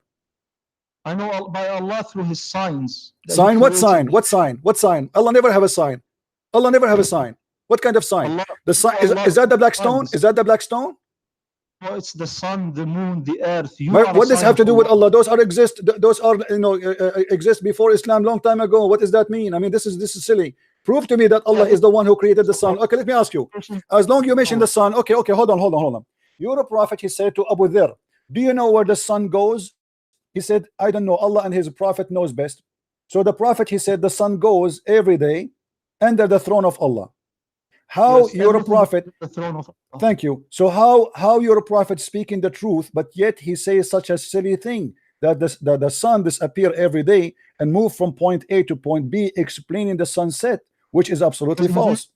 I know by Allah through His signs. that He Sign? What created. sign? What sign? What sign? Allah never have a sign. Allah never have a sign. What kind of sign? Allah, The sign Allah is that the black stone? signs. Is that the black stone? No, it's the sun, the moon, the earth. You But are a what does sign have to of do with Allah. Allah? Those are exist. Those are exist before Islam long time ago. What does that mean? I mean, this is silly. Prove to me that Allah is the one who created the sun. Okay, let me ask you. As long you mention the sun, okay, hold on. You're a prophet. He said to Abu Dharr, "Do you know where the sun goes?" He said, "I don't know. Allah and His Prophet knows best." So the prophet, he said, the sun goes every day under the throne of Allah. How Yes, you're a everything prophet? is the throne of Allah. Thank you. So how you're a prophet speaking the truth, but yet he says such a silly thing that the sun disappear every day and move from point A to point B, explaining the sunset, which is absolutely false.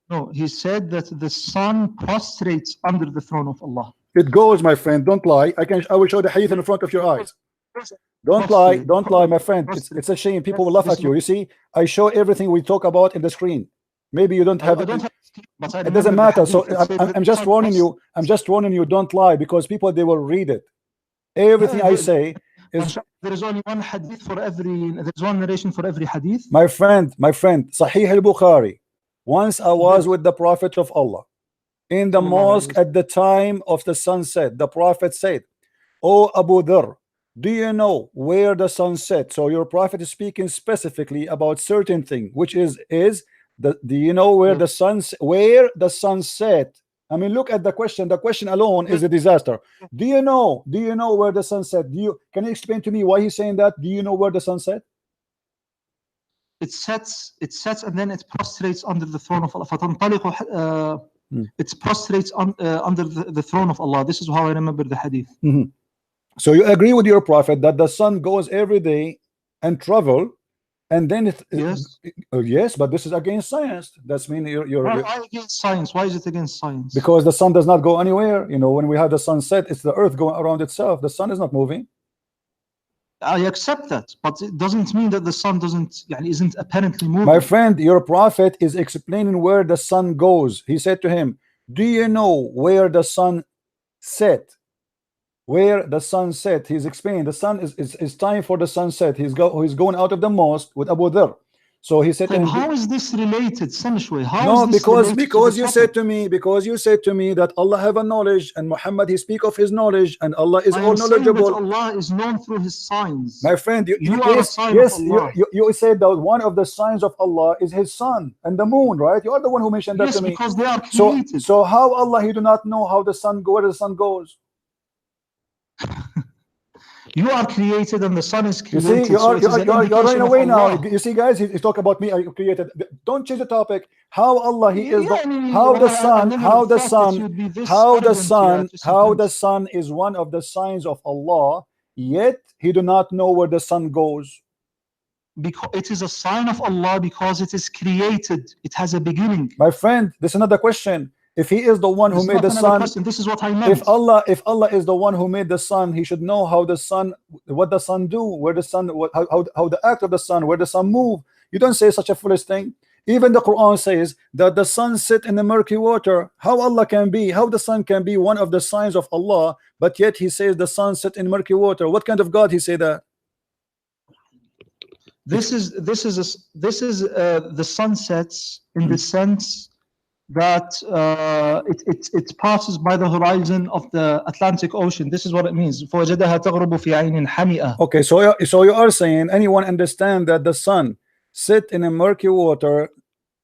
No, he said that the sun prostrates under the throne of Allah. It goes, my friend. Don't lie. I will show the hadith in front of your eyes. Don't lie, my friend. It's a shame. People will laugh at you. You see, I show everything we talk about in the screen. Maybe you don't have it. It doesn't matter. So I'm just warning you. I'm just warning you. Don't lie, because people, they will read it. Everything I say is. There is only one hadith for every. There's one narration for every hadith. My friend, Sahih al-Bukhari. Once I was with the Prophet of Allah in the mosque at the time of the sunset. The Prophet said, "Oh Abu Dharr, do you know where the sun set?" So your prophet is speaking specifically about certain thing, which is do you know where the sun set? I mean, look at the question. The question alone is a disaster. Do you know where the sun set? Can you explain to me why he's saying that? Do you know where the sun set? It sets and then it prostrates under the throne of Allah. It prostrates under the throne of Allah. This is how I remember the hadith. So you agree with your prophet that the sun goes every day and travel, and then yes, but this is against science. That's mean you're against science. Why is it against science? Because the sun does not go anywhere. You know, when we have the sunset, it's the earth going around itself. The sun is not moving. I accept that, but it doesn't mean that the sun isn't apparently moving. My friend, your prophet is explaining where the sun goes. He said to him, "Do you know where the sun set?" Where the sun set. He's explaining the sun is time for the sunset. He's going out of the mosque with Abu Dharr. So he said to him, how is this related, Samishway? No, because you said to me that Allah have a knowledge, and Muhammad, he speak of his knowledge, and Allah is all knowledgeable. Allah is known through his signs. My friend, you are a sign of Allah. You said that one of the signs of Allah is his sun and the moon, right? You are the one who mentioned that to me. Yes, because they are created. So how Allah, he do not know how the sun where the sun goes? You are created and the sun is created. You see, you're running away now. You see, guys, he's talking about me. I created. Don't change the topic. How Allah, he is how the sun is one of the signs of Allah, yet he do not know where the sun goes. Because it is a sign of Allah, because it is created. It has a beginning. My friend, this is another question. If he is the one who made the sun, this is what I meant. If Allah is the one who made the sun, he should know how the sun, what the sun do, where the sun, how the act of the sun, where the sun move. You don't say such a foolish thing. Even the Quran says that the sun sit in the murky water. How the sun can be one of the signs of Allah, but yet he says the sun sit in murky water. What kind of God he say that? This is the sun sets in the sense that it passes by the horizon of the Atlantic Ocean. This is what it means. Okay, so you are saying anyone understand that the sun sit in a murky water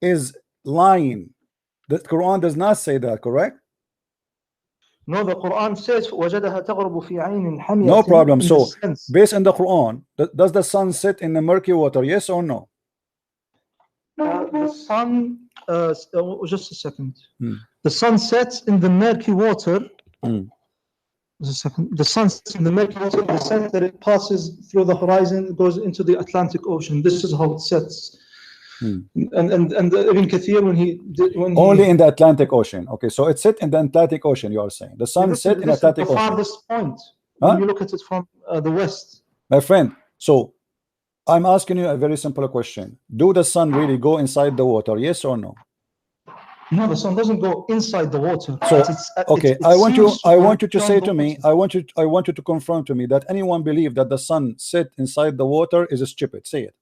is lying. The Quran does not say that, correct? No, the Quran says no problem. So based on the Quran, does the sun sit in the murky water, yes or no? The sun just a second. The sun sets in the murky water The sun sets in the Milky Way in the sense that it passes through the horizon, it goes into the Atlantic Ocean. This is how it sets. And Ibn Kathir, when only in the Atlantic Ocean. Okay, so it's set in the Atlantic Ocean. You are saying the sun set in Atlantic the Ocean. farthest point when you look at it from the west. My friend, so I'm asking you a very simple question. Do the sun really go inside the water? Yes or no? No, the sun doesn't go inside the water. So okay, I want you to say to me, I want you to confirm to me that anyone believe that the sun set inside the water is stupid. Say it.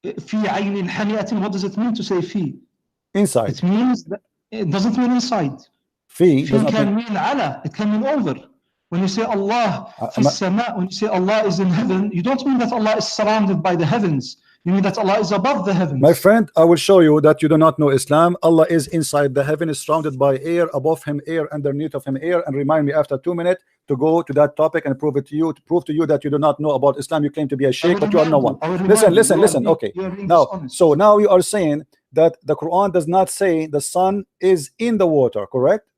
في عين حمئة. What does it mean to say في? Inside. It means that it doesn't mean inside. في can mean على. It can mean over. When you say Allah في السماء, when you say Allah is in heaven, you don't mean that Allah is surrounded by the heavens. You mean that Allah is above the heavens. My friend, I will show you that you do not know Islam. Allah is inside the heaven, is surrounded by air, above him air, underneath of him air. And remind me after 2 minutes to go to that topic and prove it to you, to prove to you that you do not know about Islam. You claim to be a sheikh, but you are no one. Listen. Okay. Now, so now you are saying that the Quran does not say the sun is in the water, correct?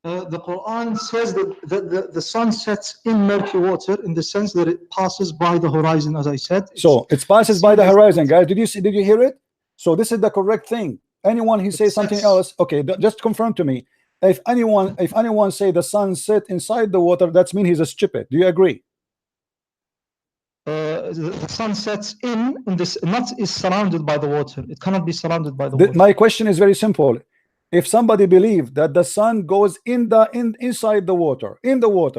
The Quran says that the sun sets in murky water in the sense that it passes by the horizon, as I said. So it passes by the horizon, guys. Did you hear it? So this is the correct thing. Anyone who says something else, okay, just confirm to me. If anyone say the sun set inside the water, that means he's a stupid. Do you agree? The sun sets in this, not is surrounded by the water. It cannot be surrounded by the water. My question is very simple. If somebody believes that the sun goes inside the water,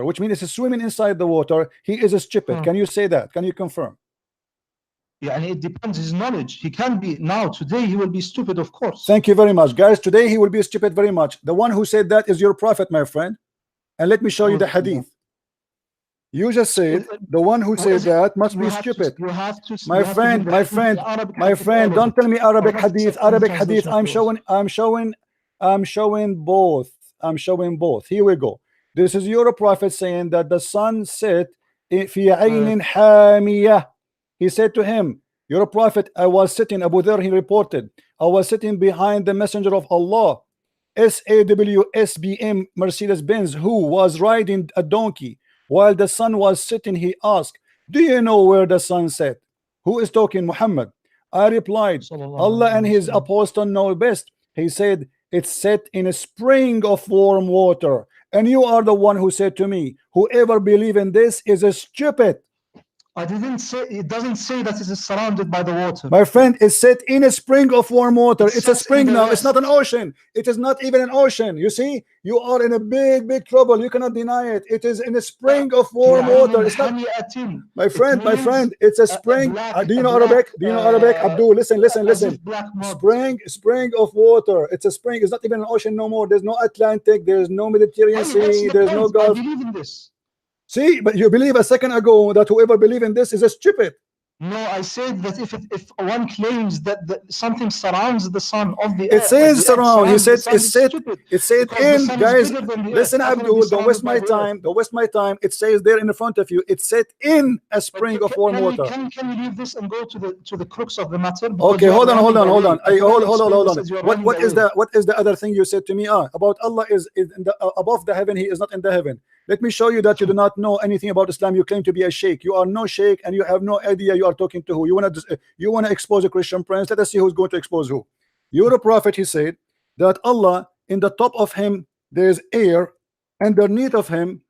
which means it's swimming inside the water, he is a stupid. Can you say that? Can you confirm? Yeah, and it depends his knowledge. He can be today he will be stupid, of course. Thank you very much, guys. Today he will be stupid very much. The one who said that is your prophet, my friend. And let me show you the hadith. You just said the one who said that must be stupid. My friend, don't tell me Arabic hadith. I'm showing both. Here we go. This is your prophet saying that the sun set في عين حامية. He said to him, your prophet, I was sitting, Abu Dharr, he reported, I was sitting behind the messenger of Allah, SAWSBM Mercedes-Benz, who was riding a donkey. While the sun was sitting, he asked, do you know where the sun set? Who is talking? Muhammad. I replied, Allah and his apostle know best. He said, it's set in a spring of warm water. And you are the one who said to me, whoever believe in this is a stupid. I didn't say, it doesn't say that it is surrounded by the water. My friend, it's set in a spring of warm water. It's a spring now. It's not an ocean. It is not even an ocean. You see, you are in a big trouble. You cannot deny it. It is in a spring of warm water. It's not, my friend, it's a spring. Do you know Arabic? Abdul, listen. Spring of water. It's a spring. It's not even an ocean no more. There's no Atlantic. There's no Mediterranean Sea. There's no Gulf. I believe in this. See, but you believe a second ago that whoever believes in this is a stupid. No, I said that if one claims that something surrounds the sun of the it says surround. He said it said in, guys. Listen, Abdul, don't waste my time. It says there in the front of you. It's set in a spring of warm water. Can we leave this and go to the crux of the matter? Okay, hold on. What is the other thing you said to me? About Allah is above the heaven. He is not in the heaven. Let me show you that you do not know anything about Islam. You claim to be a sheikh. You are no sheikh, and you have no idea you are talking to who. You want to expose a Christian prince. Let us see who's going to expose who. You're a prophet. He said that Allah, in the top of him there is air, underneath of him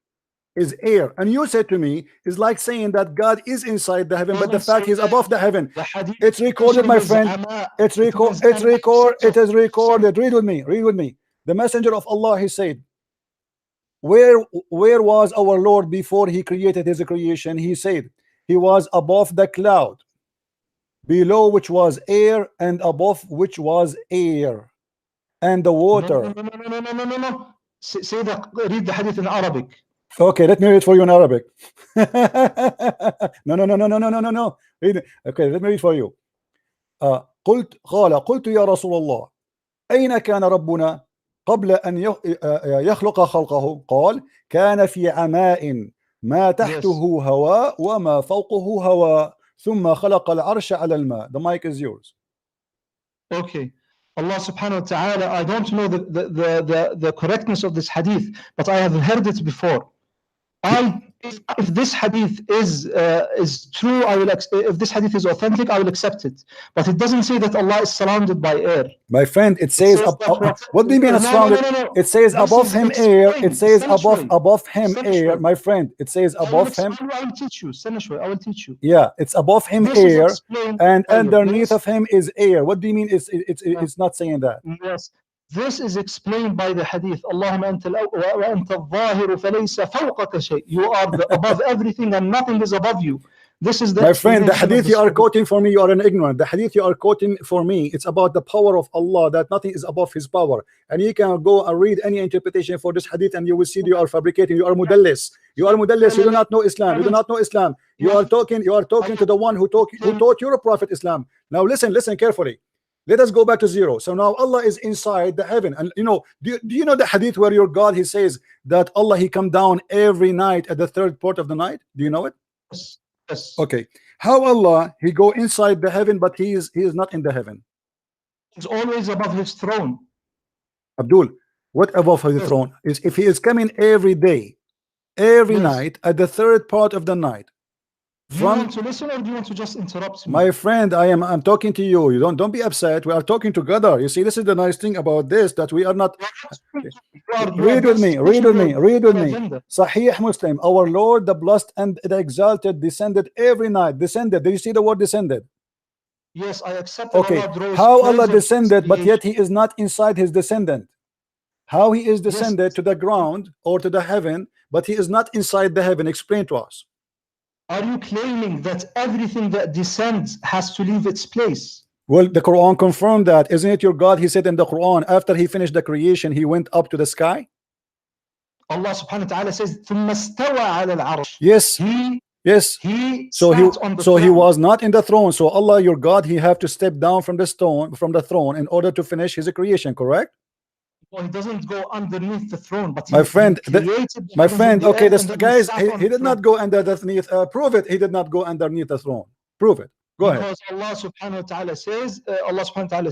is air. And you said to me, it's like saying that God is inside the heaven, but the fact He's above the heaven. It's recorded, my friend. It is recorded. Read with me. The messenger of Allah, he said, where was our Lord before he created his creation? He said he was above the cloud, below which was air, and above which was air, and the water. No. Say that. Read the hadith in Arabic. Okay, let me read for you in Arabic. No. Read. Okay, let me read for you. قلت يا رسول الله أين كان ربنا قبل أن يخلق خلقه؟ قال كان في عماء ما تحته هواء وما فوقه هواء ثم خلق العرش على الماء. The mic is yours. Okay. Allah subhanahu wa ta'ala, I don't know the correctness of this hadith, but I have heard it before. If this hadith is true, if this hadith is authentic, I will accept it. But it doesn't say that Allah is surrounded by air. My friend, it says, what do you mean it's surrounded? It says above him air. It says above him air. My friend, it says above him. I will teach you. I will teach you. Yeah, it's above him air, and underneath of him is air. What do you mean it's not saying that? Yes. This is explained by the hadith. Allahumma anta al-zahiru falaysa fawqaka shay. You are above everything and nothing is above you. This is the my friend, the hadith you are quoting for me, you are an ignorant. The hadith you are quoting for me, it's about the power of Allah, that nothing is above his power. And you can go and read any interpretation for this hadith and you will see you are fabricating. You are mudallis. You are mudallis. You do not know Islam. You do not know Islam. You are talking to the one who taught your prophet Islam. Now listen carefully. Let us go back to zero. So now Allah is inside the heaven, and you know, do you know the hadith where your God, he says that Allah, he come down every night at the third part of the night? Do you know it? Yes. Okay. How Allah, he go inside the heaven, but he is not in the heaven? He's always above his throne. Abdul, what above his throne is if he is coming every day, every night at the third part of the night. Do you want to listen or do you want to just interrupt me? My friend, I'm talking to you. You don't be upset. We are talking together. You see, this is the nice thing about this, that we are not. Read with me. Sahih Muslim. Our Lord, the blessed and the exalted, descended every night. Descended. Do you see the word descended? Yes, I accept. Okay. How Allah descended, but yet he is not inside his descendant? How he is descended to the ground or to the heaven, but he is not inside the heaven? Explain to us. Are you claiming that everything that descends has to leave its place? Well, the Quran confirmed that. Isn't it your God? He said in the Quran, after he finished the creation, he went up to the sky. Allah subhanahu wa ta'ala says, ثُمَّ اسْتَوَى عَلَى الْعَرْشِ. Yes. Yes. So he was not in the throne. So Allah, your God, he have to step down from the throne in order to finish his creation, correct? Well, he doesn't go underneath the throne, but my friend, okay, this guys, he did not go underneath. Prove it. He did not go underneath the throne. Prove it. Go ahead. Because Allah subhanahu wa ta'ala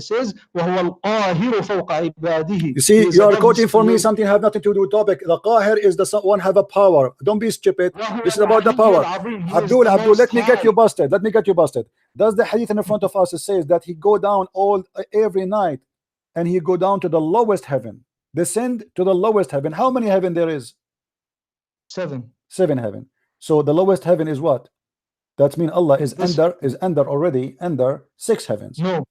says, وَهُوَ الْقَاهِرُ فَوْقَ عِبَادِهِ. You see, you are quoting for me something have nothing to do with topic. The Qahir is the one have a power. Don't be stupid. This is about the power. Abdul, let me get you busted. Does the hadith in front of us, it says that he go down every night and he go down to the lowest heaven, descend to the lowest heaven? How many heaven there is? 7 heaven. So the lowest heaven is what? That means Allah is already under 6 heavens. No,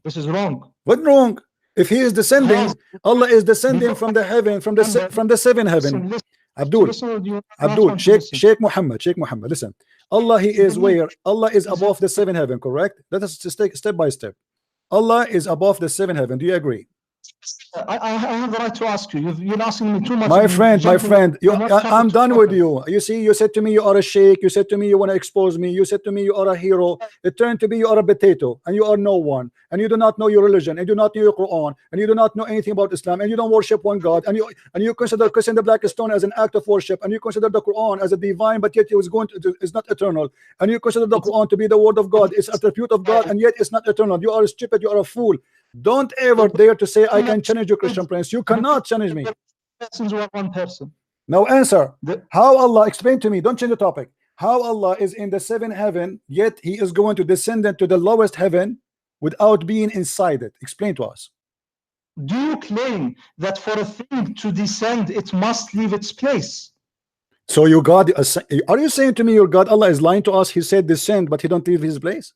this is wrong. What wrong? If he is descending, Allah is descending from the heaven, from the 7th heaven. Abdul, Sheikh Muhammad, listen. Allah, he is where? Allah is above the 7th heaven, correct? Let us just take step by step. Allah is above the 7th heaven. Do you agree? I have the right to ask you. You're asking me too much. My friend, I'm done with you. You see, you said to me you are a sheikh. You said to me you want to expose me. You said to me you are a hero. It turned to be you are a potato and you are no one. And you do not know your religion. And you do not know your Quran. And you do not know anything about Islam. And you don't worship one God. And you consider kissing the black stone as an act of worship. And you consider the Quran as a divine, but yet it's not eternal. And you consider the Quran to be the word of God. It's an attribute of God, and yet it's not eternal. You are stupid. You are a fool. Don't ever dare to say I can challenge your Christian prince. You cannot challenge me. One person. Now answer. How Allah, explain to me, don't change the topic. How Allah is in the 7th heaven, yet he is going to descend into the lowest heaven without being inside it? Explain to us. Do you claim that for a thing to descend, it must leave its place? So your God, are you saying to me your God Allah is lying to us? He said descend, but he don't leave his place.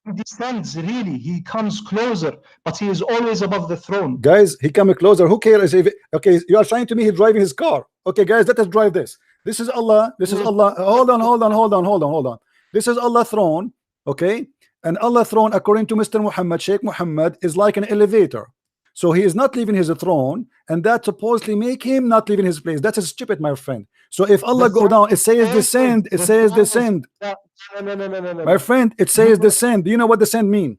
He descends, really. He comes closer, but he is always above the throne. Guys, he come closer. Who cares if okay, you are trying to me he's driving his car. Okay, guys, let us drive this. This is Allah. This is Allah. Hold on. This is Allah throne. Okay, and Allah throne, according to Mr. Muhammad, Sheikh Muhammad, is like an elevator. So he is not leaving his throne, and that supposedly make him not leaving his place. That is stupid, my friend. So if Allah go down, it says descend. It says descend. No. My friend, it says descend. Do you know what descend mean?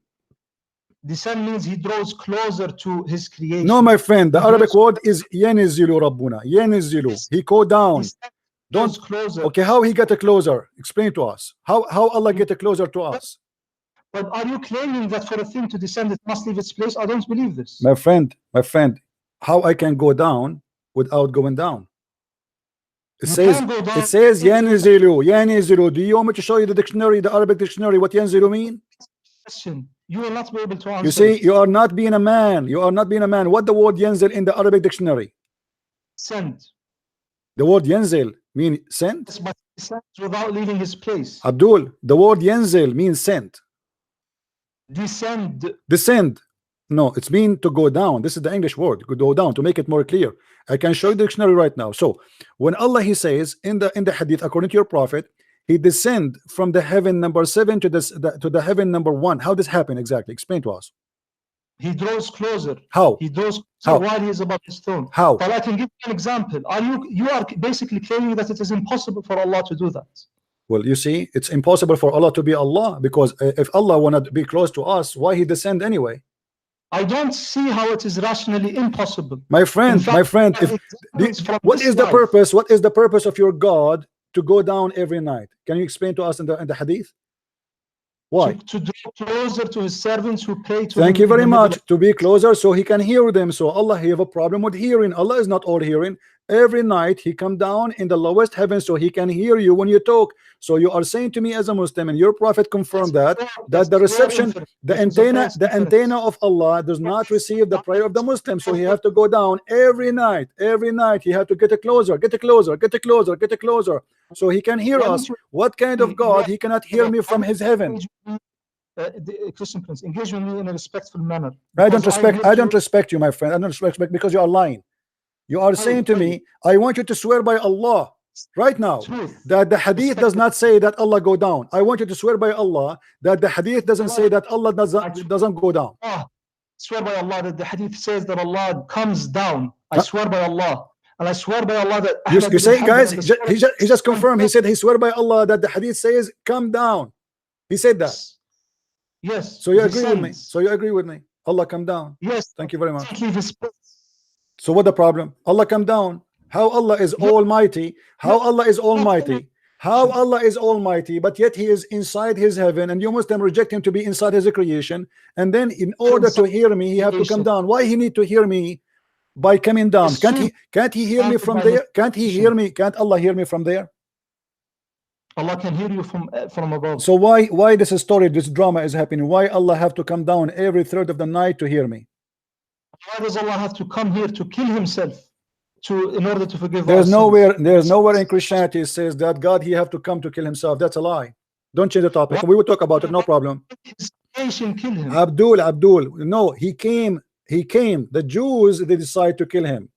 Descend means he draws closer to his creation. No, my friend, the Arabic word is yenizilu rabbuna. Yenizilu. He go down. Don't closer. Okay, how he get a closer? Explain to us. How Allah get a closer to us? But are you claiming that for a thing to descend, it must leave its place? I don't believe this. My friend, how I can go down without going down? It You says, can go down. it says yanzilu, yanzilu. Do you want me to show you the dictionary, the Arabic dictionary, what yanzilu mean? Question. You will not be able to answer. You see, it. you are not being a man. You are not being a man. What the word yanzil in the Arabic dictionary? Send. The word yanzil mean sent? Yes, but he sends without leaving his place. Abdul, the word yanzil means sent. Descend. Descend. No, it's mean to go down. This is the English word, go down, to make it more clear. I can show you the dictionary right now. So when Allah he says in the hadith, according to your prophet, he descend from the heaven number 7 to the heaven number 1. How this happen exactly? Explain to us. He draws closer. How? He draws closer How? while he is above his throne. How? But I can give you an example. You are basically claiming that it is impossible for Allah to do that. Well, you see, it's impossible for Allah to be Allah, because if Allah wanted to be close to us, why he descend anyway? I don't see how it is rationally impossible. My friend, what is the purpose? What is the purpose of your God to go down every night? Can you explain to us in the hadith? Why? To draw closer to his servants who pray to Thank him you very in the much. middle To be closer so he can hear them. So Allah, he have a problem with hearing. Allah is not all hearing. Every night he come down in the lowest heaven so he can hear you when you talk. So you are saying to me as a Muslim, and your prophet confirmed that the reception, the antenna of Allah does not receive the prayer of the Muslim. So he have to go down every night. Every night he have to get closer, get closer, get closer, get closer, so he can hear us. What kind of God? He cannot hear me from his heaven. The Christian Prince, engage with me in a respectful manner. I don't respect you, my friend. I don't respect because you are lying. You are saying to me, I want you to swear by Allah right now that the hadith does not say that Allah go down. I want you to swear by Allah that the hadith doesn't say that Allah doesn't go down. Swear by Allah that the hadith says that Allah comes down. I swear by Allah. And I swear by Allah that you say, guys, he just confirmed. He said he swear by Allah that the hadith says come down. He said that. Yes. So you agree with me? So you agree with me? Allah come down. Yes. Thank you very much. So what the problem? Allah come down. How Allah is almighty? How Allah is almighty? How Allah is almighty, but yet he is inside his heaven, and you Muslim reject him to be inside his creation. And then in order to hear me, he have to come down. Why he need to hear me by coming down? Can't he hear me from there? Can't he hear me? Can't Allah hear me from there? Allah can hear you from above. So why this story, this drama is happening? Why Allah have to come down every third of the night to hear me? Why does Allah have to come here to kill himself in order to forgive us? There's nowhere in Christianity it says that God he have to come to kill himself. That's a lie. Don't change the topic. We will talk about it, no problem. His nation kill him. Abdul, no, he came. The Jews, they decide to kill him.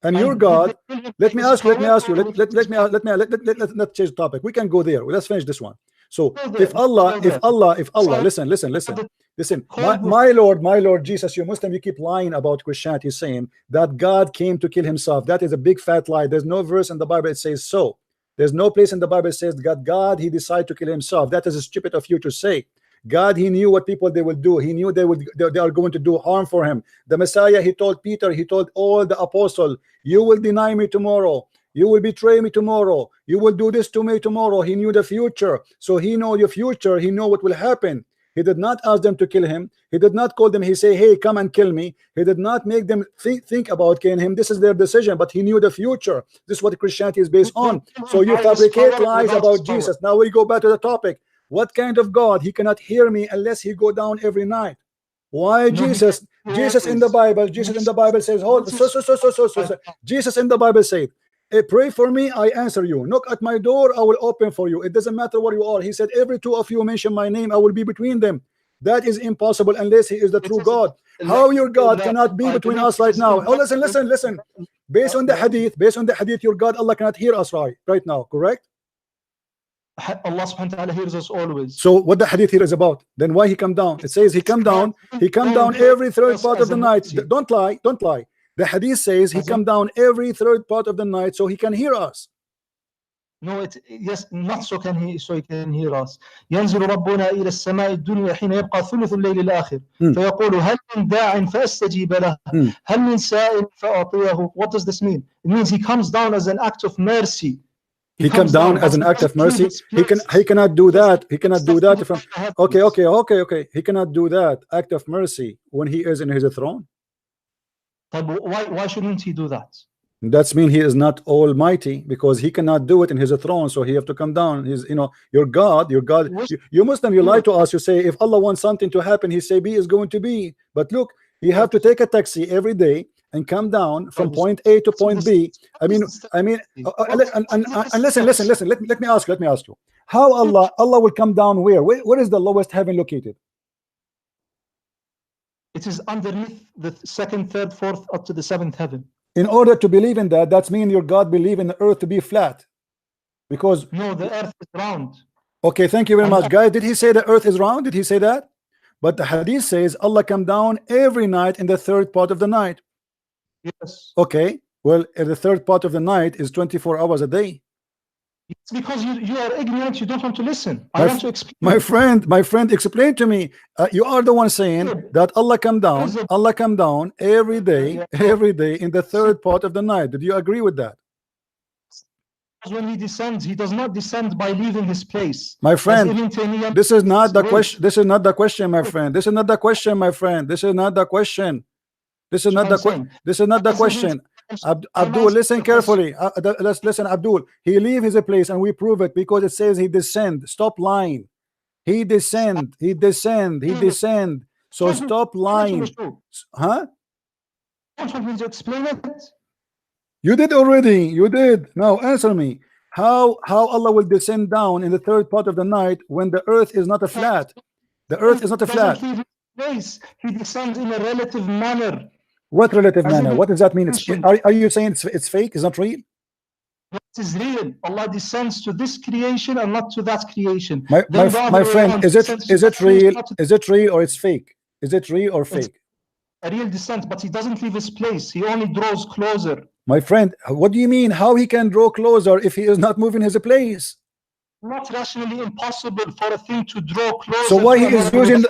And your God, let me ask you, let's change the topic. We can go there. Let's finish this one. So if Allah, listen, my Lord Jesus, you Muslim, you keep lying about Christianity, saying that God came to kill himself. That is a big fat lie. There's no verse in the Bible that says so. There's no place in the Bible that says God he decided to kill himself. That is stupid of you to say. God, he knew what people they will do. He knew they are going to do harm for him. The Messiah, he told Peter, he told all the apostles, you will deny me tomorrow. You will betray me tomorrow. You will do this to me tomorrow. He knew the future. So he know the future. He know what will happen. He did not ask them to kill him. He did not call them. He say, hey, come and kill me. He did not make them think about killing him. This is their decision, but he knew the future. This is what Christianity is based on. So you fabricate lies about Jesus. Now we go back to the topic. What kind of God? He cannot hear me unless he go down every night. Why Jesus? Jesus in the Bible says, Jesus in the Bible said, hey, pray for me, I answer you. Knock at my door, I will open for you. It doesn't matter where you are. He said, every two of you mention my name, I will be between them. That is impossible unless he is the true God. How your God cannot be between us right now? Oh, listen. Based on the hadith, your God, Allah cannot hear us right now, correct? Allah subhanahu wa ta'ala hears us always. So what the hadith here is about, then why he come down? It says he come down every third part of the night. Don't lie. The hadith says he come down every third part of the night so he can hear us. No, yes, not so he can hear us. ينزل ربنا إلى السماء الدنيا حين يبقى ثلث الليل الآخر فيقول هل من داع فأستجيب له هل من سائل فأعطيه. What does this mean? It means he comes down as an act of mercy He come down as an act of mercy. He cannot do that. He cannot do that. From okay. He cannot do that act of mercy when he is in his throne. Why shouldn't he do that? That's mean he is not almighty, because he cannot do it in his throne, so he have to come down. He's, you know, your God. You Muslim, you lie to us. You say if Allah wants something to happen, he say be is going to be. But look, you have to take a taxi every day and come down from point A to point B. I mean, and listen. Let me ask you. How Allah will come down where? Where is the lowest heaven located? It is underneath the second, third, fourth, up to the seventh heaven. In order to believe in that, that's mean your God believe in the earth to be flat, because no, the earth is round. Okay, thank you very much, guys. Did he say the earth is round? Did he say that? But the hadith says Allah come down every night in the third part of the night. Yes. Okay, well, the third part of the night is 24 hours a day. It's because you are ignorant. You don't want to listen. I want to explain. My friend, explain to me. You are the one saying that Allah come down every day in the third part of the night. Did you agree with that? When he descends, he does not descend by leaving his place. My friend, this is not the question. This is not the question, my friend. This is not the question, my friend. This is not the question. This is not the question. This is not the question. Abdul, listen carefully. Let's listen, Abdul. He leave his place, and we prove it because it says he descend. Stop lying. He descend. So stop lying. Huh? Don't want me to explain it? You did already. You did. Now answer me. How Allah will descend down in the third part of the night when the earth is not a flat? The earth is not a flat. He descends in a relative manner. What relative manner? What does that mean? Are you saying it's fake? It's not real? It is real. Allah descends to this creation and not to that creation. My friend, is it real? Is it real or it's fake? Is it real or fake? It's a real descent, but he doesn't leave his place. He only draws closer. My friend, what do you mean? How he can draw closer if he is not moving his place? Not rationally impossible for a thing to draw closer. So why he is using?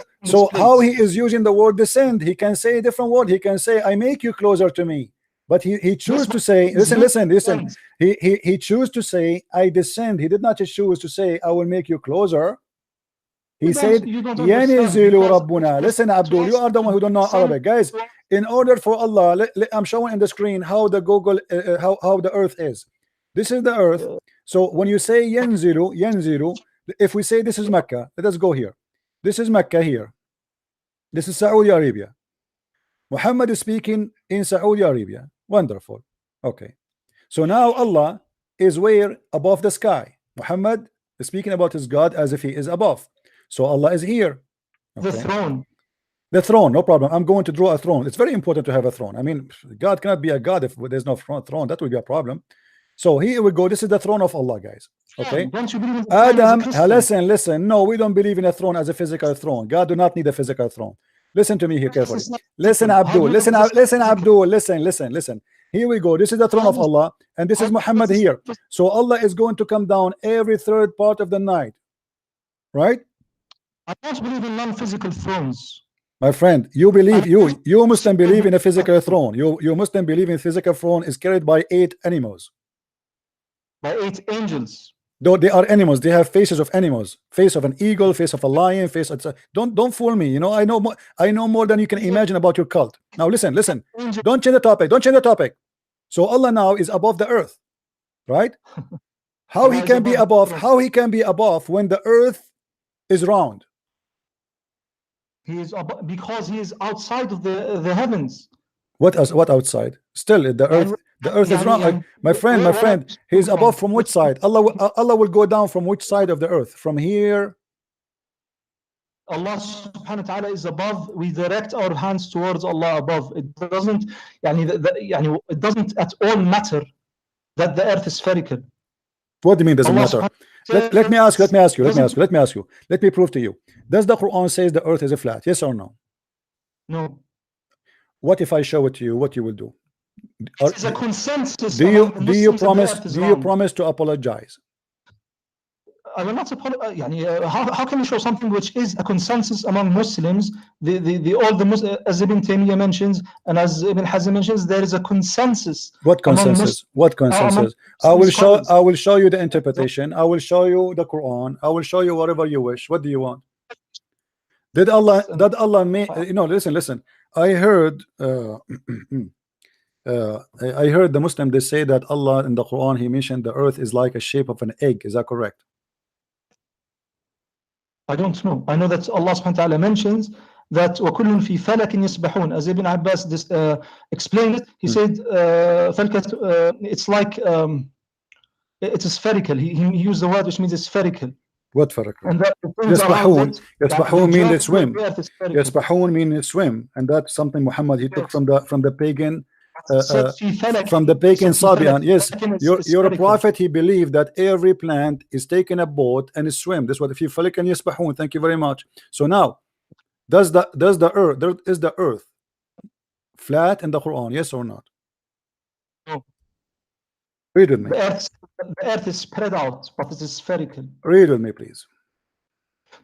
How he is using the word descend? He can say a different word. He can say, "I make you closer to me," but he chose to say, "Listen." He chose to say, "I descend." He did not choose to say, "I will make you closer." He said, "Yanizilu Rabbuna." Listen, Abdul, you are the one who don't know Arabic, guys. In order for Allah, I'm showing in the screen how the Google, how the earth is. This is the earth. So when you say yanzilu, if we say this is Mecca, let us go here. This is Mecca here. This is Saudi Arabia. Muhammad is speaking in Saudi Arabia. Wonderful. Okay. So now Allah is where? Above the sky. Muhammad is speaking about his God as if he is above. So Allah is here. Okay. The throne, no problem. I'm going to draw a throne. It's very important to have a throne. I mean, God cannot be a God if there's no throne. That would be a problem. So here we go. This is the throne of Allah, guys. Okay. Don't you believe in Adam, listen. No, we don't believe in a throne as a physical throne. God do not need a physical throne. Listen to me here carefully. Listen, Abdul. Listen, Abdul. Listen. Here we go. This is the throne of Allah, and this is Muhammad here. So Allah is going to come down every third part of the night, right? I don't believe in non-physical thrones. My friend, you believe you Muslim believe in a physical throne. You Muslim believe in physical throne is carried by 8 animals. By 8 angels. Though they are animals, they have faces of animals, face of an eagle, face of a lion, face of don't fool me. You know, I know more than you can imagine about your cult. Now listen. Don't change the topic. So Allah now is above the earth, right? How he can be above? How he can be above when the earth is round? He is because he is outside of the heavens. What outside? Still the earth is round. My friend, he is above from which side? Allah will go down from which side of the earth? From here. Allah subhanahu wa ta'ala is above. We direct our hands towards Allah above. It doesn't it doesn't at all matter that the earth is spherical. What do you mean doesn't matter? Let me ask you. Let me prove to you. Does the Quran says the earth is a flat? Yes or no? No. What if I show it to you? What you will do? It's a consensus. Do you promise to apologize? I will not how can you show something which is a consensus among Muslims? All the as Ibn Taymiyyah mentions and as Ibn Hazm mentions, there is a consensus. What consensus? What consensus? I will show you the interpretation. I will show you the Quran. I will show you whatever you wish. What do you want? Did Allah make, listen. I heard I heard the Muslim, they say that Allah in the Quran, he mentioned the earth is like a shape of an egg. Is that correct? I don't know. I know that Allah subhanahu wa ta'ala mentions that وَكُلٌّ فِي فَلَكٍ يَسْبَحُونَ. As Ibn Abbas explained it, he said it's like it is spherical. He used the word which means it's spherical. What spherical? And that Yasbahun means they swim. Yasbahun means they swim, and that's something Muhammad he took from the pagan. From the pagan Sabian. Yes, your prophet, he believed that every plant is taking a boat and swim. This is what if you falik and yasbahun. Thank you very much. So now, does the earth flat in the Quran? Yes or not? No. Read with me. The earth is spread out, but it is spherical. Read with me, please.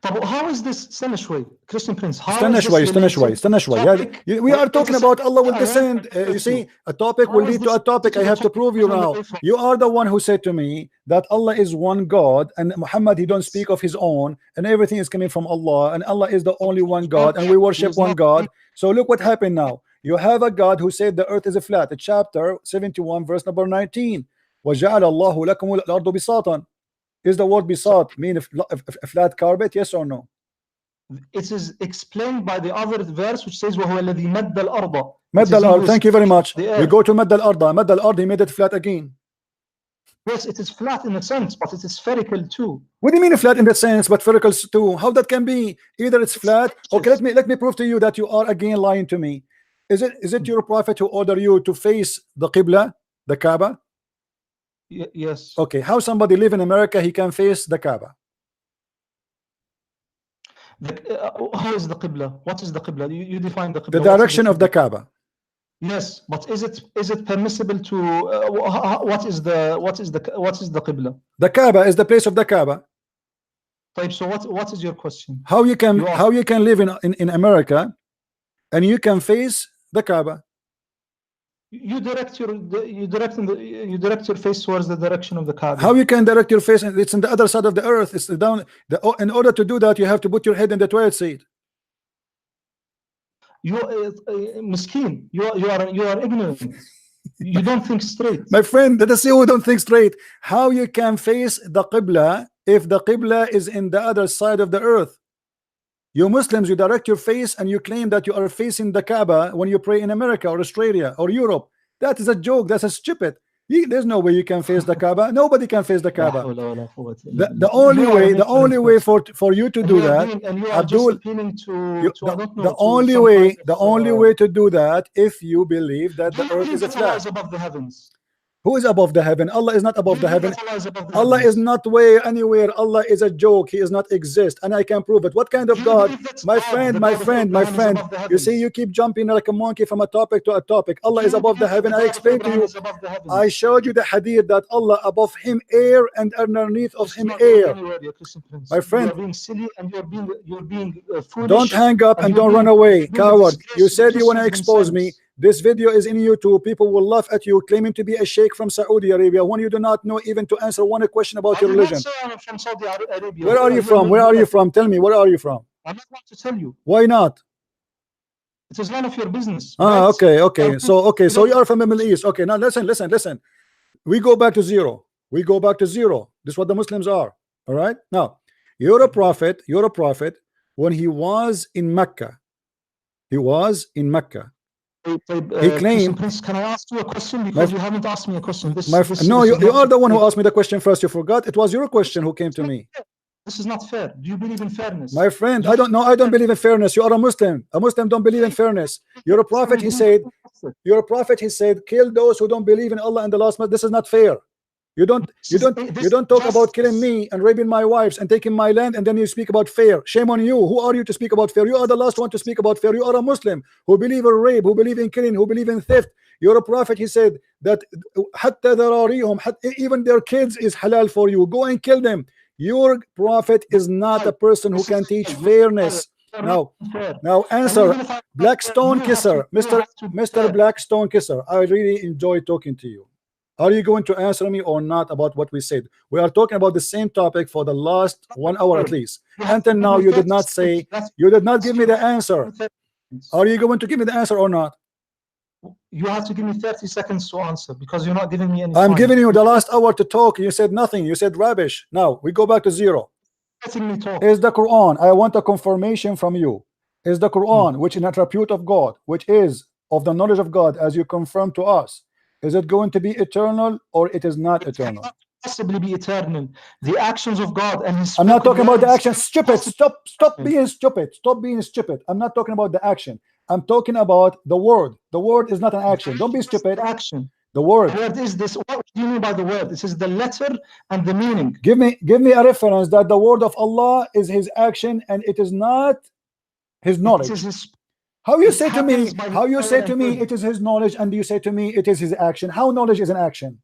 How is this شوي Christian Prince? استنى شوي. We are talking about Allah will descend. You see, a topic will lead to a topic. I have to prove you now. You are the one who said to me that Allah is one God and Muhammad, he don't speak of his own, and everything is coming from Allah, and Allah is the only one God, and we worship one God. So look what happened now. You have a God who said the earth is a flat. Chapter 71 verse number 19. وَجَعَلَ اللَّهُ لَكُمُ الْأَرْضَ بِسَاطًا. Is the word bisat mean a flat carpet? Yes or no? It is explained by the other verse which says وَهُوَ الَّذِي مَدَّ الْأَرْضَ. مَدَّ الْأَرْض. Thank you very much. We go to مَدَّ الْأَرْض. مَدَّ الْأَرْض, he made it flat again. Yes, it is flat in a sense, but it is spherical too. What do you mean flat in that sense, but spherical too? How that can be? Either it's flat. Okay, let me prove to you that you are again lying to me. Is it your prophet who ordered you to face the Qibla, the Kaaba? Yes. Okay, how somebody live in America, he can face the Kaaba? How is the Qibla? What is the Qibla? You define the Qibla. The direction of the Kaaba. Yes, but is it permissible to what is the Qibla? The Kaaba is the place of the Kaaba. So what is your question? How you can live in America and you can face the Kaaba? You direct your face towards the direction of the Kaaba. How you can direct your face? It's on the other side of the earth. It's down. In order to do that, you have to put your head in the toilet seat. You miskin. You are ignorant. You don't think straight. My friend, let us see who don't think straight. How you can face the Qibla if the Qibla is in the other side of the earth? You Muslims, you direct your face and you claim that you are facing the Kaaba when you pray in America or Australia or Europe. That is a joke. That's a stupid. There's no way you can face the Kaaba. Nobody can face the Kaaba. The only way for you to do that, Abdul, the only way to do that, if you believe that the earth is a flat. Who is above the heaven? Allah is not above the heaven. Allah is not anywhere. Allah is a joke. He is not exist, and I can prove it. What kind of God? My friend. You see, you keep jumping like a monkey from a topic to a topic. Allah is above the heaven. I explained to you. I showed you the hadith that Allah above him air and underneath of him air. My friend, you're being silly and you're being foolish. Don't hang up and don't run away, coward. You said you want to expose me. This video is in YouTube. People will laugh at you claiming to be a sheikh from Saudi Arabia when you do not know even to answer one question about your religion. I'm from Saudi Arabia. Where are you from? Where are you from? Tell me, where are you from? I'm not going to tell you. Why not? It is none of your business. Ah, okay. So you are from the Middle East. Okay, now listen. We go back to zero. This is what the Muslims are. All right. Now, you're a prophet. When he was in Mecca, he claimed. Prince, can I ask you a question? Because you haven't asked me a question. No, you are the one who asked me the question first. You forgot. It was your question who came to me. This is not fair. Do you believe in fairness? My friend, I don't know. I don't believe in fairness. You are a Muslim. A Muslim don't believe in fairness. You're a prophet. He said, kill those who don't believe in Allah and the last month. This is not fair. You don't talk about killing me and raping my wives and taking my land, and then you speak about fair. Shame on you. Who are you to speak about fair? You are the last one to speak about fair. You are a Muslim who believe in rape, who believe in killing, who believe in theft. You're a prophet. He said that even their kids is halal for you. Go and kill them. Your prophet is not a person who can teach fairness. Now answer, Blackstone Kisser, Mr. Blackstone Kisser. I really enjoy talking to you. Are you going to answer me or not about what we said? We are talking about the same topic for the last 1 hour at least. Until now, you did not say, you did not give me the answer. Are you going to give me the answer or not? You have to give me 30 seconds to answer because you're not giving me any I'm time. giving you the last hour to talk. You said nothing. You said rubbish. Now we go back to zero. Letting me talk. Is the Quran, I want a confirmation from you, is the Quran, which is an attribute of God, which is of the knowledge of God, as you confirm to us, is it going to be eternal or it is not eternal? It cannot possibly be eternal. The actions of God and His I'm not talking about the words action. Stupid. Stop being stupid. Stop being stupid. I'm not talking about the action. I'm talking about the word. The word is not an action. Don't be stupid. action. The word. The word is this. What do you mean by the word? This is the letter and the meaning. Give me a reference that the word of Allah is His action and it is not His knowledge. It is His, how you say to me? happens by How you His say power to and me will. it is His knowledge and you say to me it is His action? How knowledge is an action?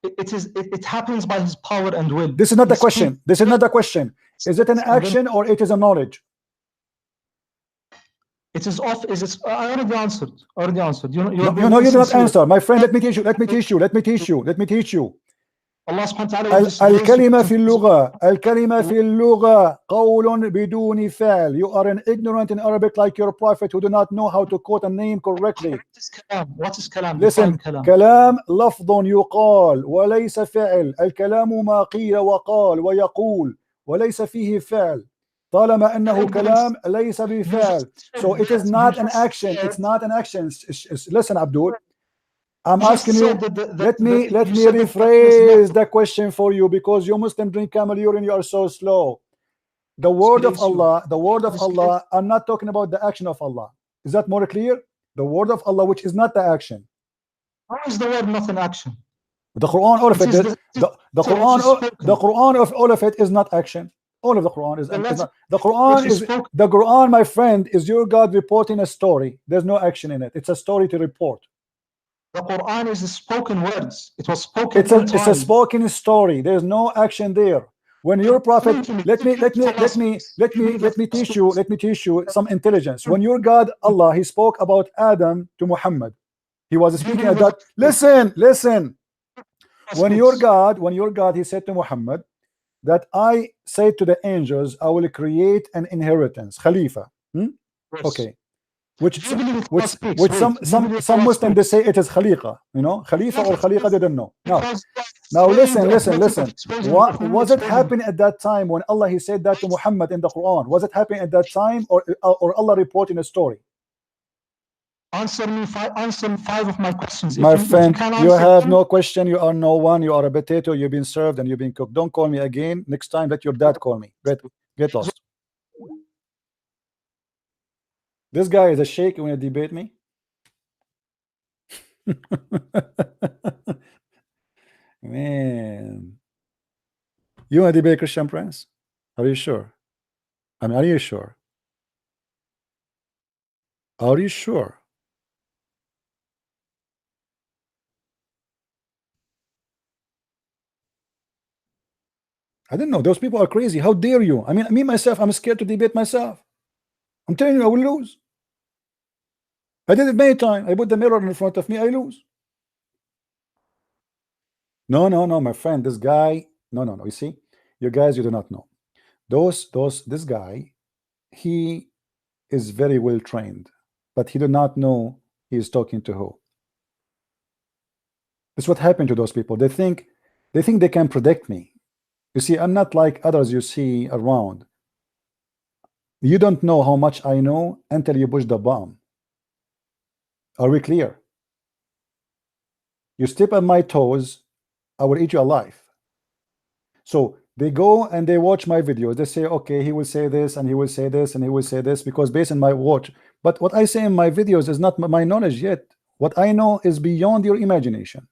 It happens by His power and will. This is not He the question. speaks. This is not the question. Is it an action or it is a knowledge? It is off. Is it? I already answered. Already answered. You did not answer, my friend. Let me teach you. Let me teach you. Let me teach you. Let me teach you. Allah subhanahu wa ta'ala الكلمة في اللغة الكلمة في اللغة قول بدون فعل. You are an ignorant in Arabic like your prophet who do not know how to quote a name correctly. What is kalam? Listen, كلام لفظ يقال وليس فعل. الكلام ما قيل وقال ويقول وليس فيه فعل. طالما أنه كلام ليس بفعل. So it is not an action. It's not an action. Listen, Abdul. I'm asking you, let me rephrase the question for you, because you Muslim drink camel urine, you are so slow. The word of Allah, I'm not talking about the action of Allah. Is that more clear? The word of Allah, which is not the action. How is the word not an action? The Quran, all of it, the Quran of all of it is not action. All of the Quran is not. The Quran, my friend, is your God reporting a story. There's no action in it. It's a story to report. The Quran is the spoken words. It was spoken. It's a spoken story. There's no action there. When your prophet, let me teach you some intelligence. When your God Allah, He spoke about Adam to Muhammad, He was speaking at that. Listen. When your God, He said to Muhammad that I said to the angels, I will create an inheritance, Khalifa. Okay. Which some Muslims, they say it is Khaliqa, Khalifa or Khaliqa, they don't know. Now listen. What was it happening at that time when Allah He said that to Muhammad in the Quran? Was it happening at that time or Allah reporting a story? Answer me five of my questions. My friend, you have no question. You are no one. You are a potato. You've been served and you've been cooked. Don't call me again. Next time, let your dad call me. Get lost. This guy is a sheikh. You want to debate me? Man, you want to debate Christian Prince? Are you sure? I mean, are you sure? Are you sure? I don't know. Those people are crazy. How dare you? I mean, me myself, I'm scared to debate myself. I'm telling you, I will lose. I did it many times. I put the mirror in front of me, I lose. No, my friend, this guy, no. You see, you guys, you do not know. This guy, he is very well trained, but he do not know he is talking to who. That's what happened to those people. They think they can predict me. You see, I'm not like others you see around. You don't know how much I know until you push the bomb. Are we clear? You step on my toes, I will eat you alive. So they go and they watch my videos. They say, okay, he will say this and he will say this and he will say this because based on my watch. But what I say in my videos is not my knowledge yet. What I know is beyond your imagination.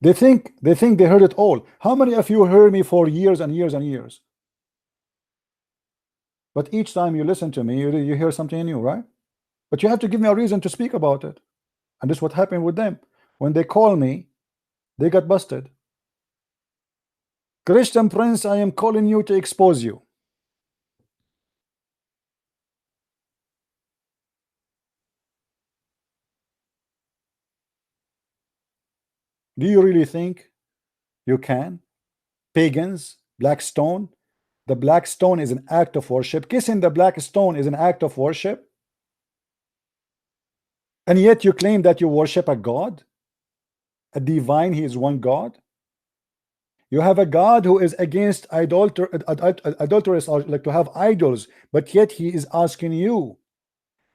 They think they heard it all. How many of you heard me for years and years and years? But each time you listen to me, you hear something new, right? But you have to give me a reason to speak about it. And this is what happened with them. When they call me, they got busted. Christian Prince, I am calling you to expose you. Do you really think you can? Pagans, black stone. The black stone is an act of worship. Kissing the black stone is an act of worship. And yet you claim that you worship a God, a divine, he is one God. You have a God who is against adulterous, or like to have idols, but yet he is asking you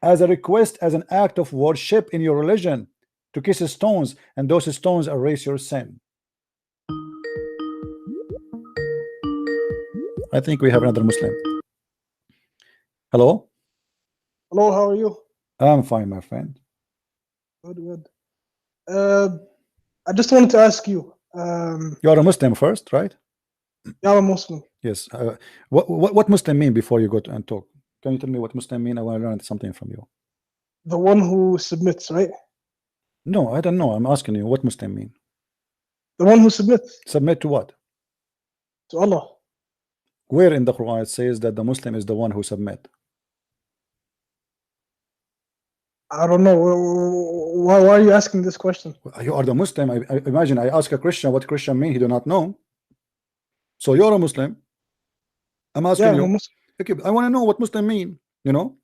as a request, as an act of worship in your religion, to kiss stones, and those stones erase your sin. I think we have another Muslim. Hello? Hello, how are you? I'm fine, my friend. Good, good. I just wanted to ask you. You are a Muslim first, right? Yeah, I'm a Muslim. Yes. What Muslim mean before you go to and talk? Can you tell me what Muslim mean? I want to learn something from you. The one who submits, right? No, I don't know. I'm asking you what Muslim mean. The one who submits Submit to what? to Allah. Where in the Quran it says that the Muslim is the one who submit? I don't know. Why are you asking this question? You are the Muslim. I imagine I ask a Christian what Christian mean. He do not know. So you're a Muslim. I'm asking Yeah, I'm you. a Muslim. Okay, I want to know what Muslim mean. You know.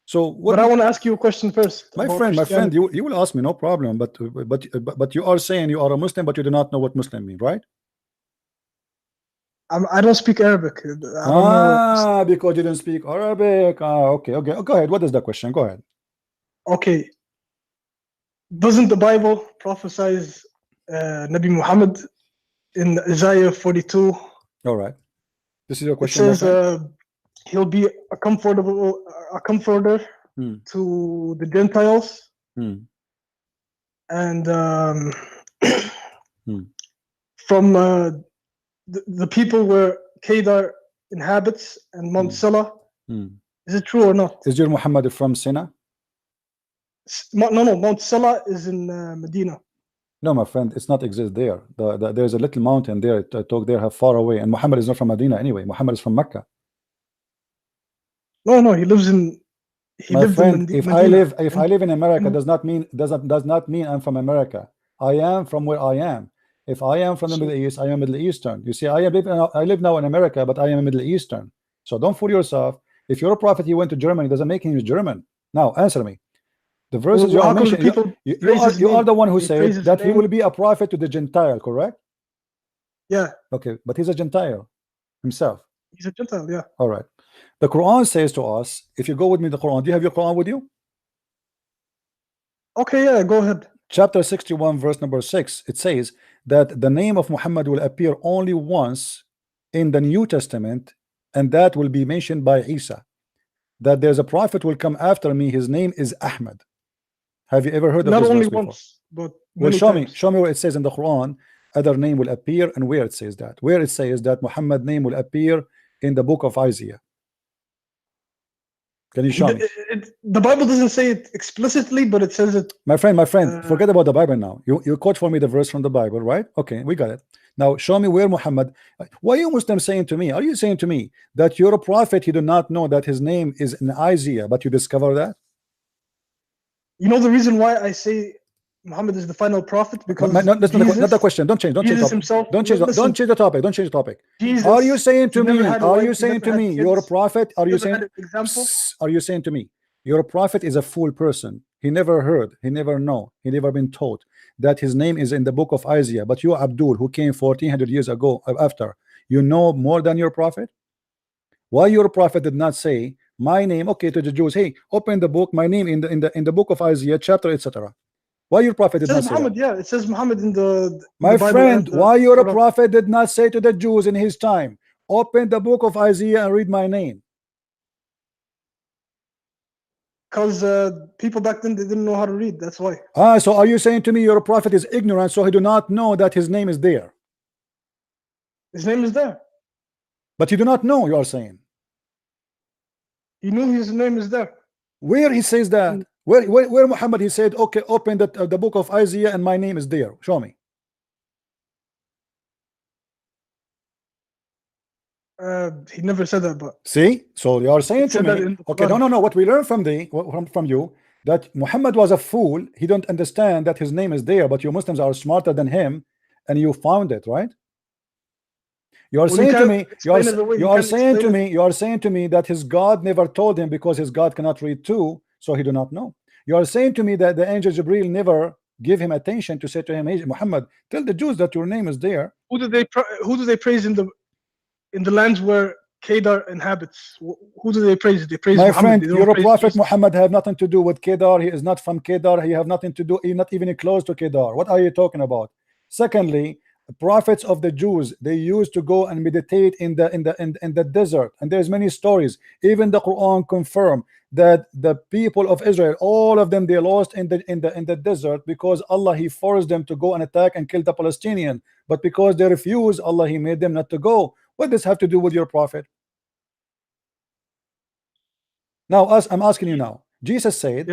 So what? But I want to ask you a question first. My about friend, Christianity. you will ask me, no problem. But you are saying you are a Muslim, but you do not know what Muslim mean, right? I don't speak Arabic. I don't know. Because you don't speak Arabic. Okay, okay. Go ahead. What is the question? Go ahead. Okay. Doesn't the Bible prophesize Nabi Muhammad in Isaiah 42? All right. This is your It question. my says friend? he'll be a comforter Hmm. to the Gentiles. Hmm. And Hmm. from the people where Kedar inhabits and Mount Sela. Hmm. Is it true or not? Is your Muhammad from Sina? No, Mount Sela is in Medina. No, my friend, it's not exist there. There's a little mountain there. Talk there, have far away, and Muhammad is not from Medina anyway. Muhammad is from Mecca. No, he lives in. He My lived friend, in if Medina. I live in America, does not mean I'm from America. I am from where I am. If I am from the Middle East, I am Middle Eastern. You see, I live now in America, but I am Middle Eastern. So don't fool yourself. If you're a prophet, he went to Germany, doesn't make him German. Now answer me. The verses you are mentioning, you are the one who said that he will be a prophet to the Gentile, correct? Yeah. Okay, but he's a Gentile himself. He's a Gentile, yeah. All right. The Quran says to us, if you go with me, the Quran, do you have your Quran with you? Okay, yeah, go ahead. Chapter 61, verse number 6, it says that the name of Muhammad will appear only once in the New Testament, and that will be mentioned by Isa. That there's a prophet will come after me, his name is Ahmad. Have you ever heard of Not this only verse before? once, but Well, many show times. me where it says in the Quran other name will appear, and where it says that. Where it says that Muhammad name will appear in the book of Isaiah. Can you show me? The Bible doesn't say it explicitly, but it says it. My friend, forget about the Bible now. You quote for me the verse from the Bible, right? Okay, we got it. Now show me where Muhammad. Why are you Muslims saying to me? Are you saying to me that you're a prophet? You do not know that his name is in Isaiah, but you discover that? You know the reason why I say Muhammad is the final prophet? Because that's not the question. Don't change. Don't change. Jesus Topic. himself. Don't change. Don't change the topic. Don't change the topic. Jesus, are you saying to he never me? had a Are wife, you he saying never to had me kids, you're a prophet? Are he you never saying? had an example? Are you saying to me your prophet is a fool person? He never heard. He never know. He never been taught that his name is in the book of Isaiah. But you, Abdul, who came 1400 years ago after, you know more than your prophet. Why your prophet did not say my name? Okay, to the Jews, hey, open the book, my name in the book of Isaiah, chapter, etc. Why your prophet did not say Muhammad, that? yeah, it says Muhammad in the My Bible friend, and the why your Quran. prophet did not say to the Jews in his time, open the book of Isaiah and read my name? Because people back then, they didn't know how to read. That's why. So are you saying to me your prophet is ignorant, so he do not know that his name is there? His name is there. But you do not know, you are saying. He knew his name is there. Where he says that? Where Muhammad he said, okay, open the book of Isaiah and my name is there. Show me. He never said that, but See, so you are saying to said that me, in the okay, Quran. no. What we learn from you that Muhammad was a fool. He don't understand that his name is there, but you Muslims are smarter than him, and you found it, right? You are Well, saying to can't me, explain it away. you are can't saying to explain it. me, you are saying to me that his God never told him because his God cannot read too, so he do not know. You are saying to me that the angel Jibril never give him attention to say to him, hey, Muhammad, tell the Jews that your name is there. Who do they praise in the lands where Kedar inhabits? Who do they praise? They praise My Muhammad. friend, They don't your praise prophet Jesus. Muhammad have nothing to do with Kedar. He is not from Kedar. He have nothing to do. He's not even close to Kedar. What are you talking about? Secondly, prophets of the Jews, they used to go and meditate in the desert, and there's many stories. Even the Quran confirm that the people of Israel, all of them, they lost in the desert because Allah he forced them to go and attack and kill the Palestinian. But because they refused, Allah he made them not to go. What does this have to do with your prophet? Now, I'm asking you now. Jesus said,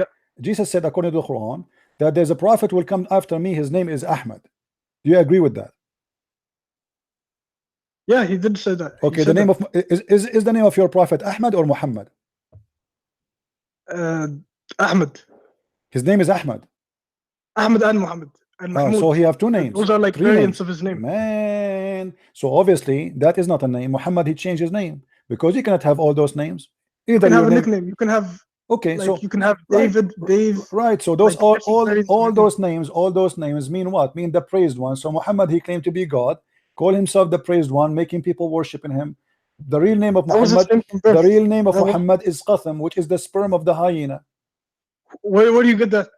according to the Quran, that there's a prophet will come after me. His name is Ahmad. Do you agree with that? Yeah, he did say that. Okay, the name of is the name of your prophet Ahmad or Muhammad? Ahmad. His name is Ahmad. Ahmad and Muhammad and Mahmoud. So he have two names. Those are like three variants names. of his name. Man, so obviously that is not a name. Muhammad he changed his name because you cannot have all those names. You can have a nickname. You can have okay, like so you can have David, Dave. Right. So those like all those names mean what? Mean the praised one. So Muhammad he claimed to be God, call himself the praised one, making people worshiping him. The real name of Muhammad, Muhammad is Qatham, which is the sperm of the hyena. Where do you get that?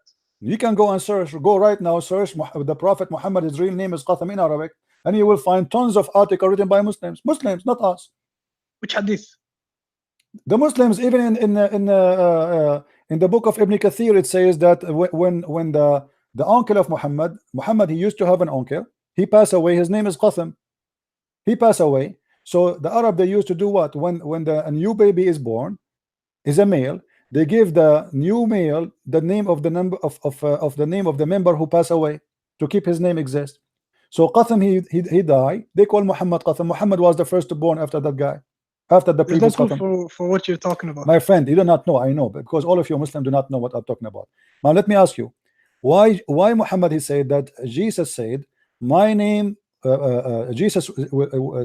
You can go and search. Go right now, search the Prophet Muhammad. His real name is Qatham in Arabic, and you will find tons of articles written by Muslims. Muslims, not us. Which hadith? The Muslims, even in the book of Ibn Kathir, it says that when the uncle of Muhammad, he used to have an uncle. He passed away. His name is Qatham. He passed away. So the Arab, they used to do what? When a new baby is born, is a male, they give the new male the name of the number of the name of the member who passed away to keep his name exist. So Qatham he died. They call Muhammad Qatham. Muhammad was the first born after that guy. After the previous Qatham. For what you're talking about. My friend, you do not know. I know, because all of you Muslims do not know what I'm talking about. Now let me ask you, why Muhammad he said that Jesus said, my name, Jesus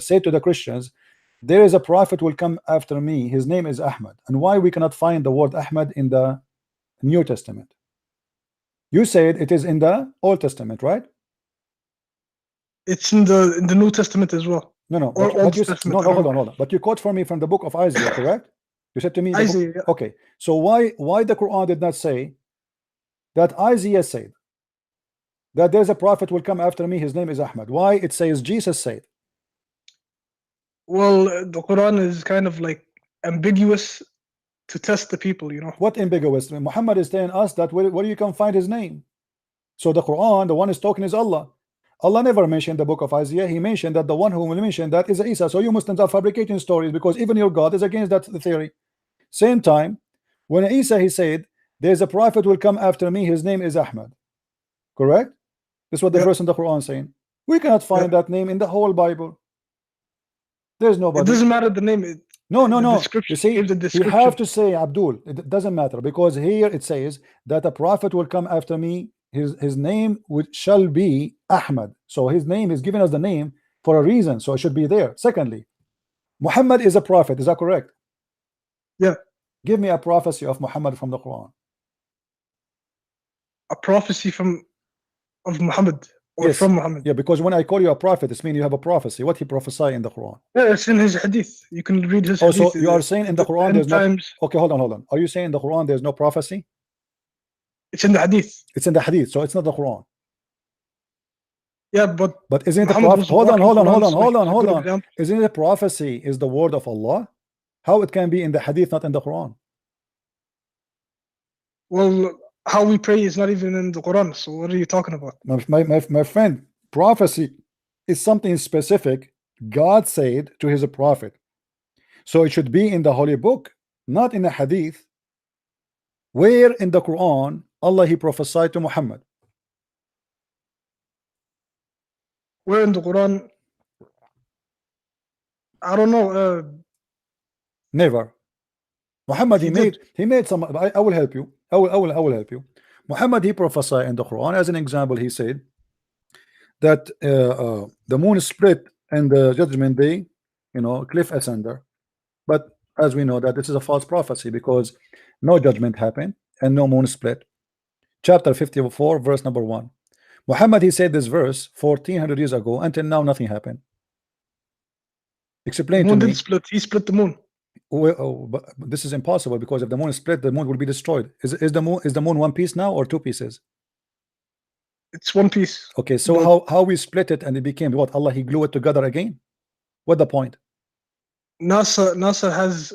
said to the Christians, there is a prophet will come after me, his name is Ahmad. And why we cannot find the word Ahmad in the New Testament? You said it is in the Old Testament, right? It's in the New Testament as well. No, but you said, no, hold on. But you quote for me from the book of Isaiah, correct? You said to me, Isaiah, okay. So why the Quran did not say that Isaiah said that there's a prophet will come after me, his name is Ahmad? Why it says Jesus said? Well, the Quran is kind of like ambiguous to test the people, you know. What ambiguous? Muhammad is telling us that where you can find his name. So the Quran, the one is talking is Allah. Allah never mentioned the book of Isaiah. He mentioned that the one who will mention that is Isa. So you Muslims are fabricating stories because even your God is against that theory. Same time, when Isa he said, there's a prophet will come after me, his name is Ahmad. Correct? This is what the verse in the Quran saying. We cannot find that name in the whole Bible. There's nobody. It doesn't matter the name. No. You see, you have to say Abdul. It doesn't matter because here it says that a prophet will come after me. His name shall be Ahmad. So his name is giving us the name for a reason. So it should be there. Secondly, Muhammad is a prophet. Is that correct? Yeah. Give me a prophecy of Muhammad from the Quran. A prophecy of Muhammad or yes. from Muhammad. Yeah, because when I call you a prophet, it means you have a prophecy. What he prophesied in the Quran? Yeah, it's in his hadith. You can read his hadith. So you are saying in the Quran there's no. Okay, hold on. Are you saying in the Quran there's no prophecy? It's in the hadith. It's in the hadith, so it's not the Quran. Yeah, but isn't it a prophet? Hold on. Isn't it a prophecy is the word of Allah? How it can be in the hadith, not in the Quran? Well, how we pray is not even in the Quran. So what are you talking about? My friend, prophecy is something specific God said to his prophet. So it should be in the holy book, not in the hadith. Where in the Quran Allah he prophesied to Muhammad? Where in the Quran? I don't know. Never. Muhammad He did. he made some. I will help you. I will help you. Muhammad he prophesied in the Quran. As an example, he said that the moon split and the judgment day, cliff asunder. But as we know that this is a false prophecy, because no judgment happened and no moon split. Chapter 54 verse number 1. Muhammad he said this verse 1400 years ago. Until now nothing happened. Explain The to moon me. did split. He split the moon. But this is impossible, because if the moon is split, the moon will be destroyed. Is the moon one piece now or two pieces? It's one piece. Okay, so how we split it and it became what? Allah he glue it together again? What the point? NASA has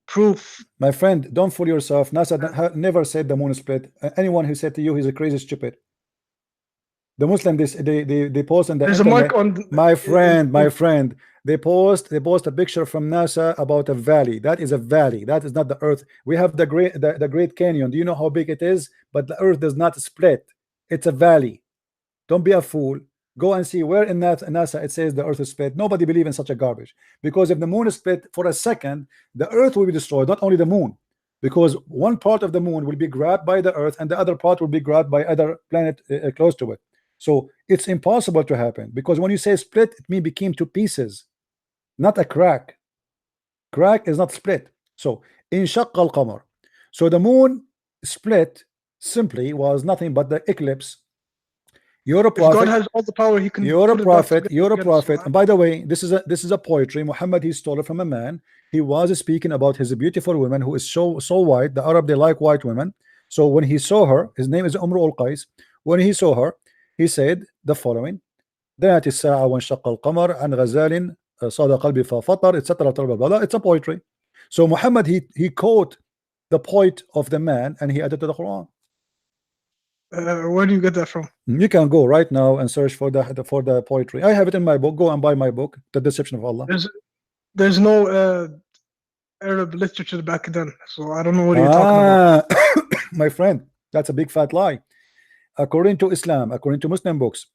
proof. My friend, don't fool yourself. NASA never said the moon is split. Anyone who said to you he's a crazy stupid. The Muslim they post on the There's internet, a mark on my friend, they post a picture from NASA about a valley. That is a valley. That is not the earth. We have the Great Canyon. Do you know how big it is? But the earth does not split. It's a valley. Don't be a fool. Go and see where in NASA it says the earth is split. Nobody believes in such a garbage, because if the moon is split for a second, the earth will be destroyed, not only the moon, because one part of the moon will be grabbed by the earth and the other part will be grabbed by other planet close to it. So it's impossible to happen, because when you say split, it means became two pieces, not a crack. Crack is not split. So in shaqqa al-qamar, so the moon split simply was nothing but the eclipse. You're a prophet. God has all the power. He can. You're a put it back prophet. together You're a again. prophet. So And by the way, this is a poetry. Muhammad he stole it from a man. He was speaking about his beautiful woman who is so white. The Arab they like white women. So when he saw her, his name is Umru al-Qais. When he saw her, he said the following: "دنت الساعة وانشق القمر عن غزال صاد قلبي ففطر," etc. It's a poetry. So Muhammad he quote the poet of the man and he added to the Quran. where do you get that from? You can go right now and search for the poetry. I have it in my book. Go and buy my book, The Deception of Allah. There's no Arab literature back then, so I don't know what you're talking about. My friend, that's a big fat lie. According to Islam, according to Muslim books,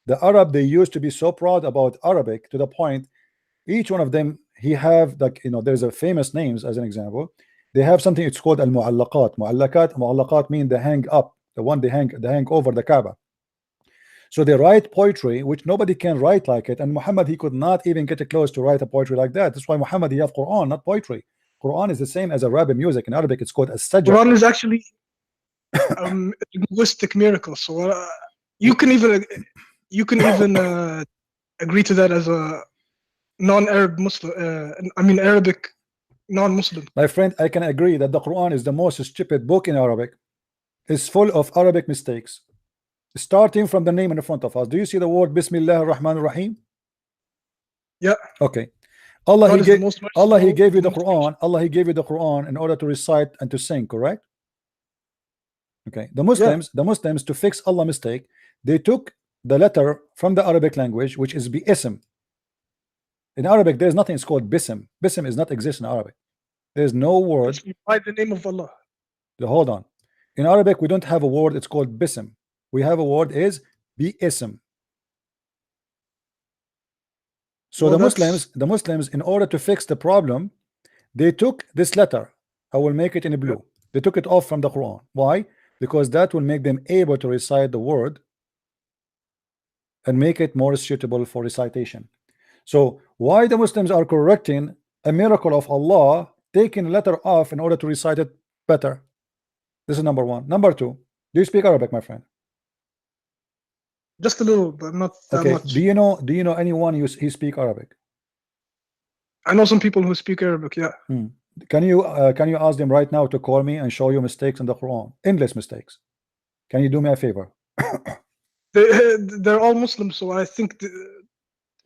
the Arab they used to be so proud about Arabic to the point each one of them he have there's a famous names. As an example, they have something, it's called al-mu'allaqat. Mu'allaqat mean the hang up, the one they hang over the Kaaba. So they write poetry which nobody can write like it, and Muhammad he could not even get close to write a poetry like that. That's why Muhammad he have Quran, not poetry. Quran is the same as Arabic music. In Arabic it's called as-sajr. Quran is actually a linguistic miracle. So you can even agree to that as a non-Arab Muslim. Arabic non-Muslim. My friend, I can agree that the Quran is the most stupid book in Arabic. It's full of Arabic mistakes, starting from the name in the front of us. Do you see the word Bismillah ar-Rahman ar-Rahim? Yeah. Okay. Allah he gave you the most Quran. Allah he gave you the Quran in order to recite and to sing, correct? Okay. The Muslims to fix Allah mistake, they took the letter from the Arabic language, which is bi-ism. In Arabic, there's nothing it's called bism. Bism is not exist in Arabic. There's no word. By the name of Allah. Hold on. In Arabic, we don't have a word. It's called bism. We have a word is bi-ism. So the Muslims, in order to fix the problem, they took this letter. I will make it in blue. They took it off from the Quran. Why? Because that will make them able to recite the word and make it more suitable for recitation. So why the Muslims are correcting a miracle of Allah, taking a letter off in order to recite it better? This is number one. Number two, do you speak Arabic, my friend? Just a little, but not that much. Do you know anyone who speak Arabic? I know some people who speak Arabic. Yeah. Can you ask them right now to call me and show you mistakes in the Quran, endless mistakes? Can you do me a favor? They're all Muslims, so I think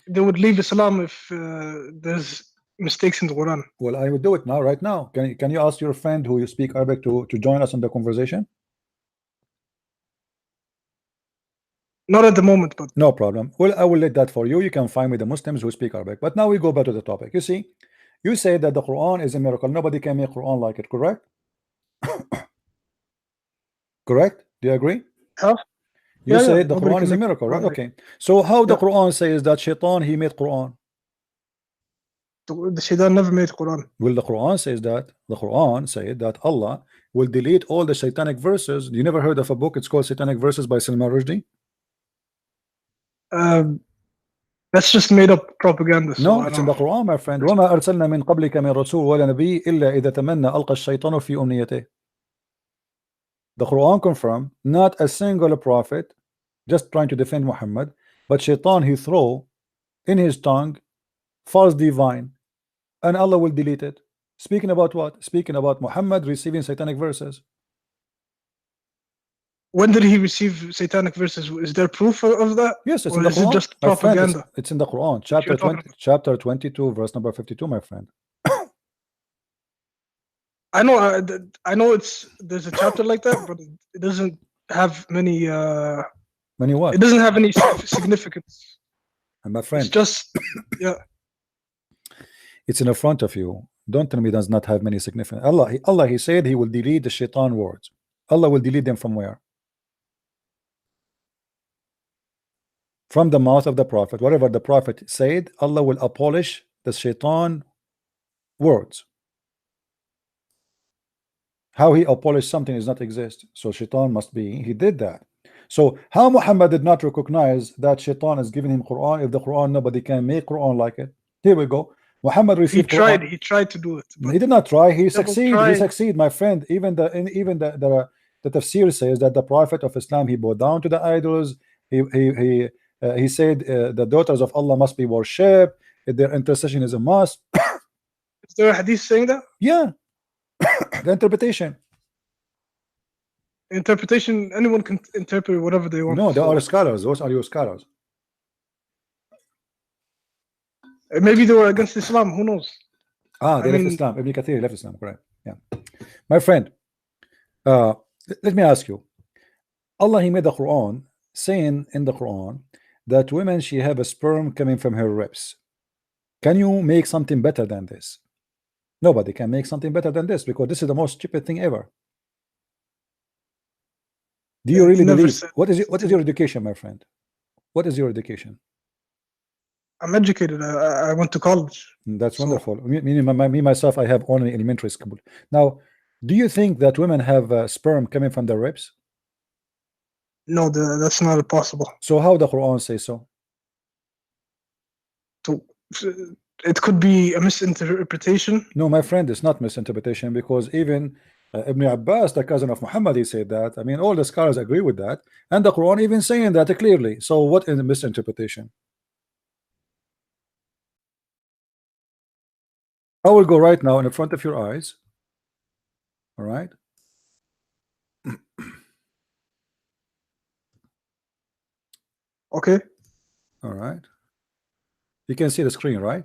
they would leave Islam if there's mistakes in the Quran. Well, I will do it now, right now. Can you ask your friend who you speak Arabic to join us in the conversation? Not at the moment, but no problem. Well, I will let that for you. You can find me the Muslims who speak Arabic. But now we go back to the topic. You see, you say that the Quran is a miracle. Nobody can make Quran like it, correct? Correct? Do you agree? Huh? You Yeah, said the nobody Quran can is a make miracle, right? Quran. Okay. So how the Yeah. Quran says that Shaitan he made Quran? The Shaitan never made Quran. Well, the Quran says that. The Quran said that Allah will delete all the satanic verses. You never heard of a book? It's called Satanic Verses by Salman Rushdie. That's just made up propaganda. So No, I it's in don't the know. Quran, my friend. وما أرسلنا من قبلك من رسول ولا نبي إلا إذا تمنى ألقى الشيطان في أمنيته. The Quran confirmed not a single prophet just trying to defend Muhammad, but Shaitan he throw in his tongue false divine, and Allah will delete it. Speaking about what? Speaking about Muhammad receiving satanic verses. When did he receive satanic verses? Is there proof of that? Yes, it's Or in the is it Quran. just My friend, propaganda? it's in the Quran, If you're chapter talking 20, chapter 22, verse number 52, my friend. I know there's a chapter like that, but it doesn't have many. Many what? It doesn't have any significance. And my It's friend, just yeah. it's in the front of you. Don't tell me it does not have many significance. Allah, he said he will delete the shaitan words. Allah will delete them from where? From the mouth of the prophet. Whatever the prophet said, Allah will abolish the shaitan words. How he abolished something does not exist. So shaitan must be, he did that. So how Muhammad did not recognize that shaitan is giving him Quran? If the Quran nobody can make Quran like it. Here we go. Muhammad received Quran. He tried to do it, but He did not try. He double succeeded. He tried. succeeded, my friend. Even the tafsir says that the prophet of Islam he bowed down to the idols. He said the daughters of Allah must be worshipped. Their intercession is a must. Is there a hadith saying that? Yeah, the interpretation. Interpretation, anyone can interpret whatever they want. No, there So are scholars. Those are your scholars. maybe they were against Islam. Who knows? Ah, they left Islam. Ibn Kathir left Islam. Correct. Yeah, my friend. Let me ask you. Allah he made the Quran saying in the Quran that women she have a sperm coming from her ribs. Can you make something better than this? Nobody can make something better than this because this is the most stupid thing ever. Do you really believe? What is your education, my friend? What is your education? I'm educated. I went to college. That's wonderful. Me myself, I have only elementary school. Now, do you think that women have sperm coming from their ribs? No, that's not possible. So how the Quran say so? So it could be a misinterpretation. No, my friend, it's not misinterpretation because even Ibn Abbas, the cousin of Muhammad, he said that. I mean, all the scholars agree with that, and the Quran even saying that clearly. So what is the misinterpretation? I will go right now in front of your eyes. All right. Okay. All right. You can see the screen, right?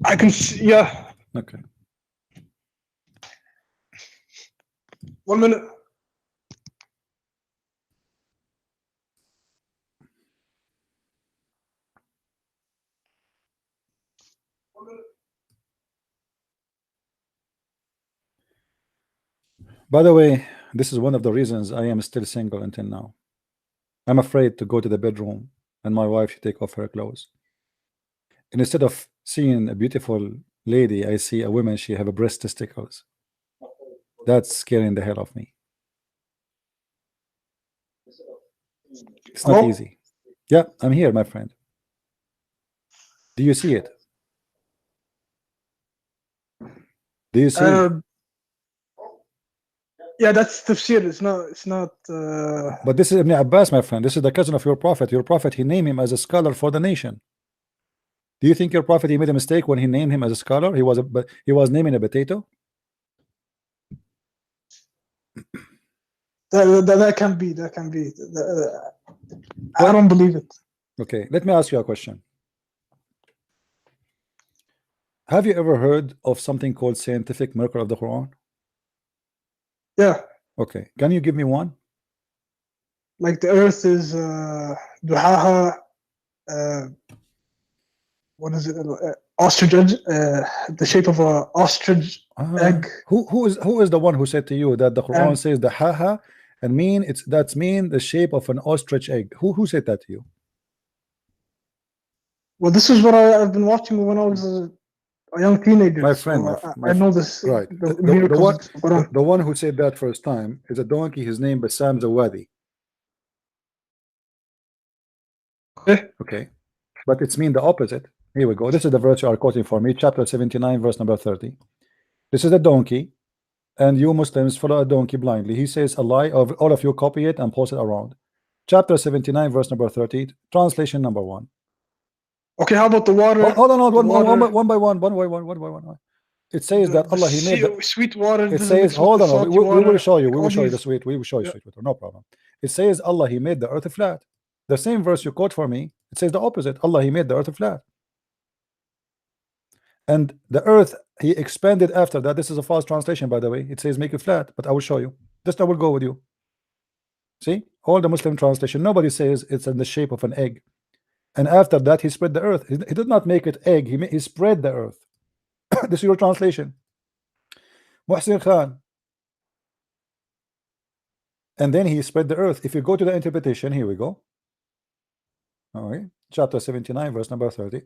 I can see, yeah. Okay. 1 minute. By the way, this is one of the reasons I am still single until now. I'm afraid to go to the bedroom and my wife should take off her clothes. And instead of seeing a beautiful lady, I see a woman, she have a breast testicles. That's scaring the hell of me. It's not easy. Yeah, I'm here, my friend. Do you see it? Do you see it? Yeah, that's tafsir. It's not. But this is Ibn Abbas, my friend. This is the cousin of your prophet. Your prophet, he named him as a scholar for the nation. Do you think your prophet he made a mistake when he named him as a scholar? He was naming a potato. That can be. That can be. I don't believe it. Okay, let me ask you a question. Have you ever heard of something called scientific miracle of the Quran? Yeah. Okay, can you give me one? Like the earth is duhaha. What is it? ostrich egg, the shape of a ostrich egg. Who is the one who said to you that the Quran says the haha and that's mean the shape of an ostrich egg? Who said that to you? Well, this is what I've been watching when I was a young teenager. My friend, so I know this. Right. The one who said that first time is a donkey. His name is Sam Zawadi. Okay. But it's mean the opposite. Here we go. This is the verse you are quoting for me, chapter 79, verse number 30. This is a donkey, and you Muslims follow a donkey blindly. He says a lie. Of all of you copy it and post it around. Chapter 79, verse number 30, translation number 1. Okay, how about the water? Hold on, one by one. It says that Allah He made the sweet water. It says, hold on, we will show you. We will show you the sweet. We will show you sweet water. No problem. It says Allah He made the earth flat. The same verse you quote for me, it says the opposite. Allah He made the earth flat. And the earth He expanded after that. This is a false translation, by the way. It says make it flat, but I will show you. Just I will go with you. See, all the Muslim translation, nobody says it's in the shape of an egg. And after that, He spread the earth. He did not make it egg. He spread the earth. This is your translation, Muhsin Khan. And then He spread the earth. If you go to the interpretation, here we go. All right, chapter 79, verse number 30.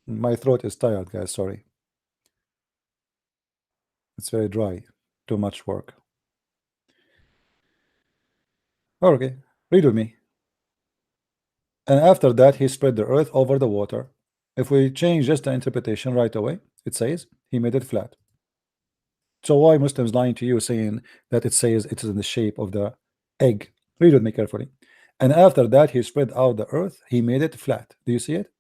My throat is tired, guys. Sorry. It's very dry. Too much work. Okay, read with me. And after that, He spread the earth over the water. If we change just the interpretation right away, it says He made it flat. So why Muslims lying to you saying that it says it is in the shape of the egg? Read with me carefully. And after that, He spread out the earth. He made it flat. Do you see it?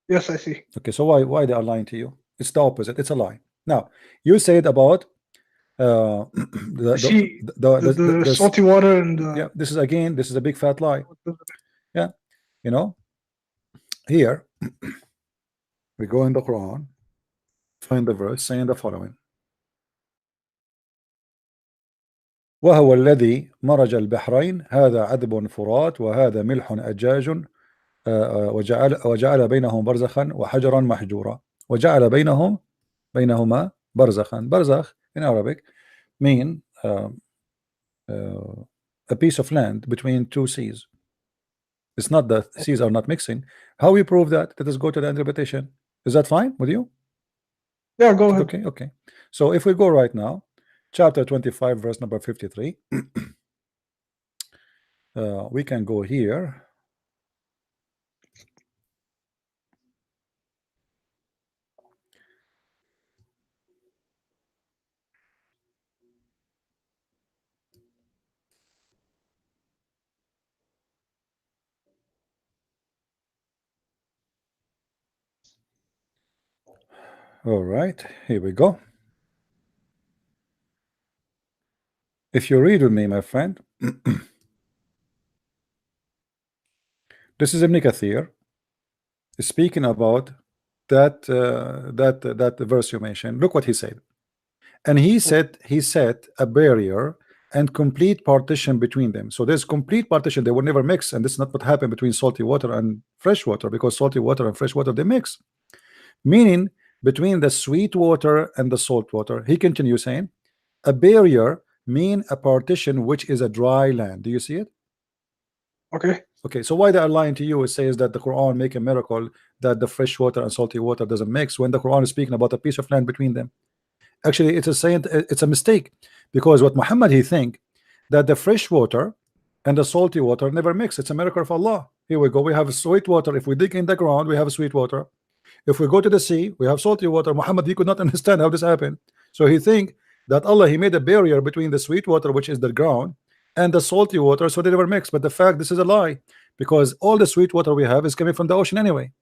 Yes, I see. Okay, so why they are lying to you? It's the opposite. It's a lie. Now you said about the salty water and yeah. This is a big fat lie. Yeah, you know. Here we go in the Quran, find the verse saying the following. وهو الذي مرج البحرين هذا عذب فرات وهذا ملح أجاج وجعل بينهم برزخا وحجرا محجورا وجعل بينهما برزخا. Barzakh in Arabic mean a piece of land between two seas. It's not that seas are not mixing. How we prove that? Let us go to the interpretation. Is that fine with you? Yeah, go ahead. Okay. So if we go right now, chapter 25, verse number 53. We can go here. All right, here we go. If you read with me, my friend, this is Ibn Kathir speaking about that verse you mentioned. Look what he said. And he set a barrier and complete partition between them. So there's complete partition. They will never mix, and this is not what happened between salty water and fresh water, because salty water and fresh water, they mix. Meaning between the sweet water and the salt water. He continues saying, a barrier mean a partition which is a dry land. Do you see it? Okay, so why they are lying to you? It says that the Quran make a miracle that the fresh water and salty water doesn't mix, when the Quran is speaking about a piece of land between them. Actually, it's a mistake, because what Muhammad he think that the fresh water and the salty water never mix. It's a miracle of Allah. Here we go. We have sweet water. If we dig in the ground, we have sweet water. If we go to the sea, we have salty water. Muhammad he could not understand how this happened. So he think that Allah he made a barrier between the sweet water, which is the ground, and the salty water, so they never mix. But the fact, this is a lie, because all the sweet water we have is coming from the ocean anyway.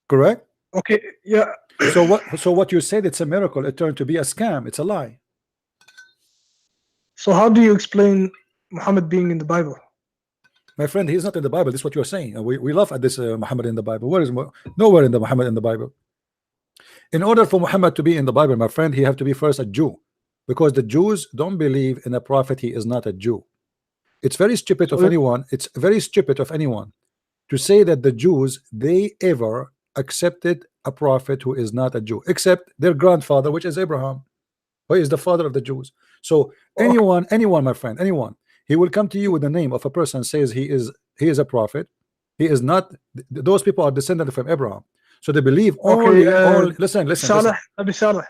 Correct? Okay, yeah. So what you said, it's a miracle, it turned to be a scam. It's a lie. So how do you explain Muhammad being in the Bible? My friend, he's not in the Bible. This is what you're saying. We laugh at this Muhammad in the Bible. Where is nowhere in the Muhammad in the Bible? In order for Muhammad to be in the Bible, my friend, he have to be first a Jew. because the Jews don't believe in a prophet. He is not a Jew. It's very stupid So of anyone. It's very stupid of anyone to say that the Jews, they ever accepted a prophet who is not a Jew, except their grandfather, which is Abraham, who is the father of the Jews. So okay. anyone, my friend, anyone, he will come to you with the name of a person, says he is a prophet. He is not. Those people are descended from Abraham, so they believe only. Listen. Saleh, Abi Saleh.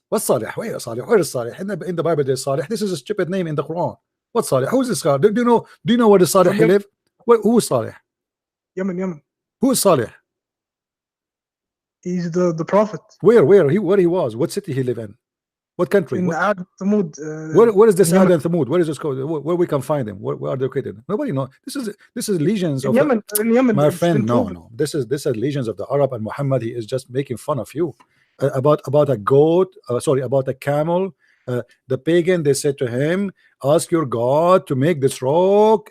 What's Salih? Where is Salih? Where is Salih? In the Bible, there's Salih. This is a stupid name in the Quran. What's Salih? Who is this guy? Do you know where the Salih he live? Who is Salih? Yemen. Who is Salih? He's the prophet. Where he was? What city he live in? What country? In Ad Thamud. Where is this Ad and Thamud? Where is this code? Where we can find them? Where are they located? Nobody knows. This is legions of Yemen. In Yemen, my friend. No. This is legions of the Arab, and Muhammad, he is just making fun of you. About a goat, about a camel. The pagan, they said to him, ask your God to make this rock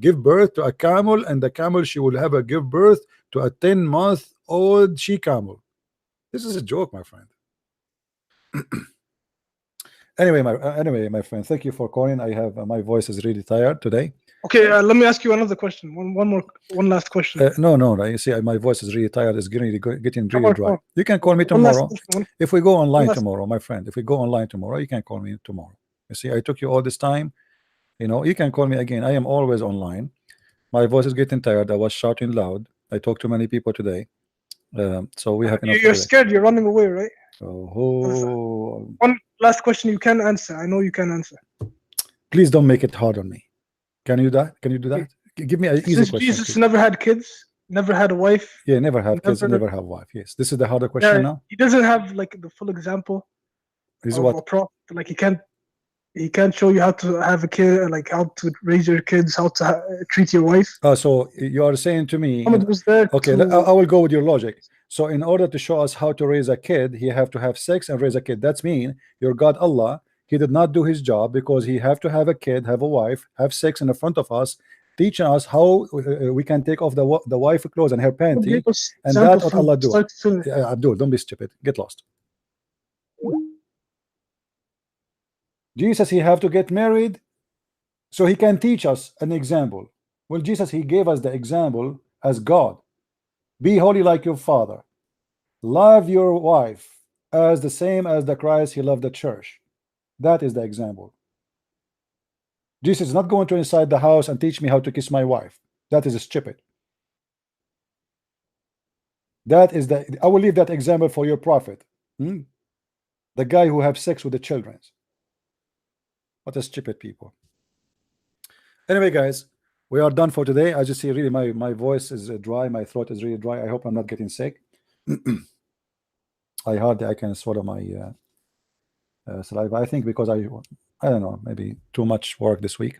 give birth to a camel, and the camel, she will have a give birth to a 10-month-old she camel. This is a joke, my friend. Anyway, my friend, thank you for calling. I have my voice is really tired today. Okay, let me ask you another question. One last question. No. You see, my voice is really tired. It's getting really dry. You can call me tomorrow. If we go online tomorrow, my friend, if we go online tomorrow, you can call me tomorrow. You see, I took you all this time. You can call me again. I am always online. My voice is getting tired. I was shouting loud. I talked to many people today. So we have enough. You're scared. You're running away, right? Oh. One last question you can answer. I know you can answer. Please don't make it hard on me. Can you do that? Give me an easy question. Jesus please. never had kids, never had a wife. Yeah, never have kids, never have wife. Yes, this is the harder question now. He doesn't have like the full example. Is of what? A prophet. Like he can't show you how to have a kid, like how to raise your kids, how to treat your wife. So you are saying to me, Muhammad was there. Okay, I will go with your logic. So in order to show us how to raise a kid, he have to have sex and raise a kid. That's mean your God Allah, he did not do his job, because he have to have a kid, have a wife, have sex in the front of us, teaching us how we can take off the wife clothes and her panty, and that's what Allah do. Abdul, don't be stupid. Get lost. Jesus, he have to get married so he can teach us an example. Well, Jesus, he gave us the example as God. Be holy like your father. Love your wife as the same as the Christ he loved the church. That is the example. Jesus is not going to inside the house and teach me how to kiss my wife. That is stupid. That is I will leave that example for your prophet. The guy who have sex with the children. What a stupid people. Anyway, guys, we are done for today. I just see really my voice is dry, my throat is really dry. I hope I'm not getting sick. I can swallow my saliva. I think because I don't know, maybe too much work this week.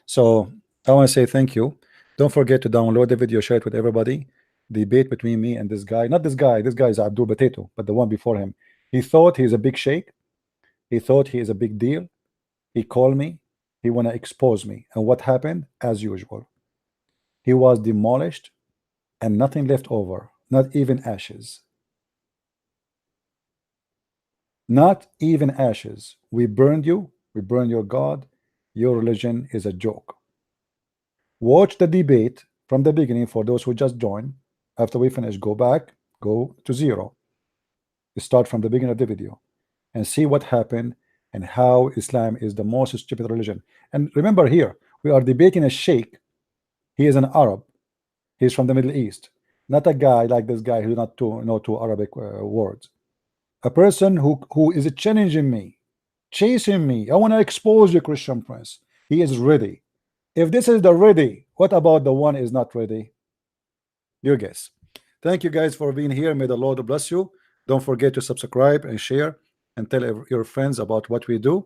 So I want to say thank you. Don't forget to download the video, share it with everybody. The debate between me and this guy, not this guy is Abdul Potato, but the one before him. He thought he's a big sheikh. He thought he is a big deal. He called me. He want to expose me. And what happened? As usual, he was demolished and nothing left over, not even ashes. Not even ashes. We burned you. We burned your God. Your religion is a joke. Watch the debate from the beginning for those who just joined. After we finish, go back, go to 0. Start from the beginning of the video and see what happened and how Islam is the most stupid religion. And remember, here we are debating a sheikh. He is an Arab. He's from the Middle East, not a guy like this guy who not know two Arabic words. A person who is challenging me, chasing me. I want to expose you, Christian Prince. He is ready. If this is the ready, what about the one is not ready? Your guess. Thank you guys for being here. May the Lord bless you. Don't forget to subscribe and share and tell your friends about what we do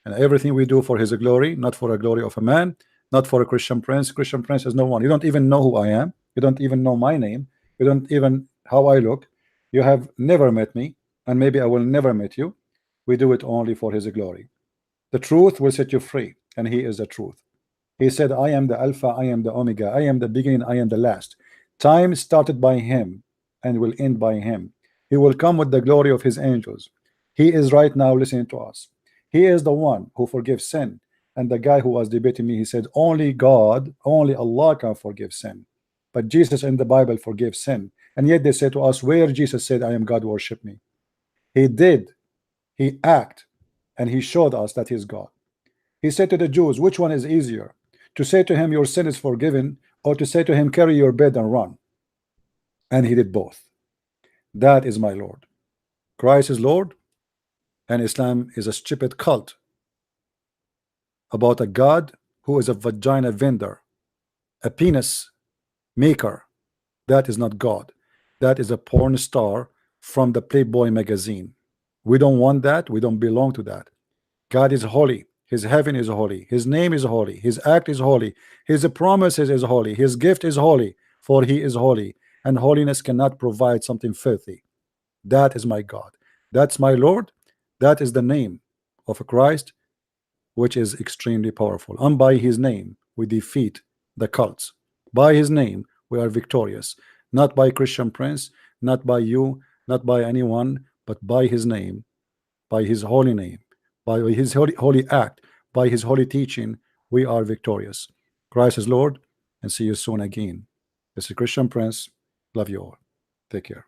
and everything we do for his glory, not for a glory of a man, not for a Christian Prince. Christian Prince is no one. You don't even know who I am. You don't even know my name. You don't even how I look. You have never met me, and maybe I will never meet you. We do it only for his glory. The truth will set you free, and he is the truth. He said, I am the Alpha, I am the Omega, I am the beginning, I am the last. Time started by him and will end by him. He will come with the glory of his angels. He is right now listening to us. He is the one who forgives sin. And the guy who was debating me, he said only God, only Allah can forgive sin, but Jesus in the Bible forgives sin. And yet they say to us, where Jesus said I am God, worship me? He did. He acted, and he showed us that he's God. He said to the Jews, which one is easier, to say to him your sin is forgiven, or to say to him carry your bed and run? And he did both. That is my Lord. Christ is Lord, and Islam is a stupid cult about a God who is a vagina vendor, a penis maker. That is not God. That is a porn star from the Playboy magazine. We don't want that. We don't belong to that. God is holy. His heaven is holy. His name is holy. His act is holy. His promises is holy. His gift is holy, for he is holy, and holiness cannot provide something filthy. That is my God. That's my Lord. That is the name of Christ, which is extremely powerful. And by his name we defeat the cults. By his name we are victorious, not by Christian Prince, not by you, not by anyone, but by his name, by his holy name, by his holy act, by his holy teaching. We are victorious. Christ is Lord, and see you soon again. This is Christian Prince. Love you all. Take care.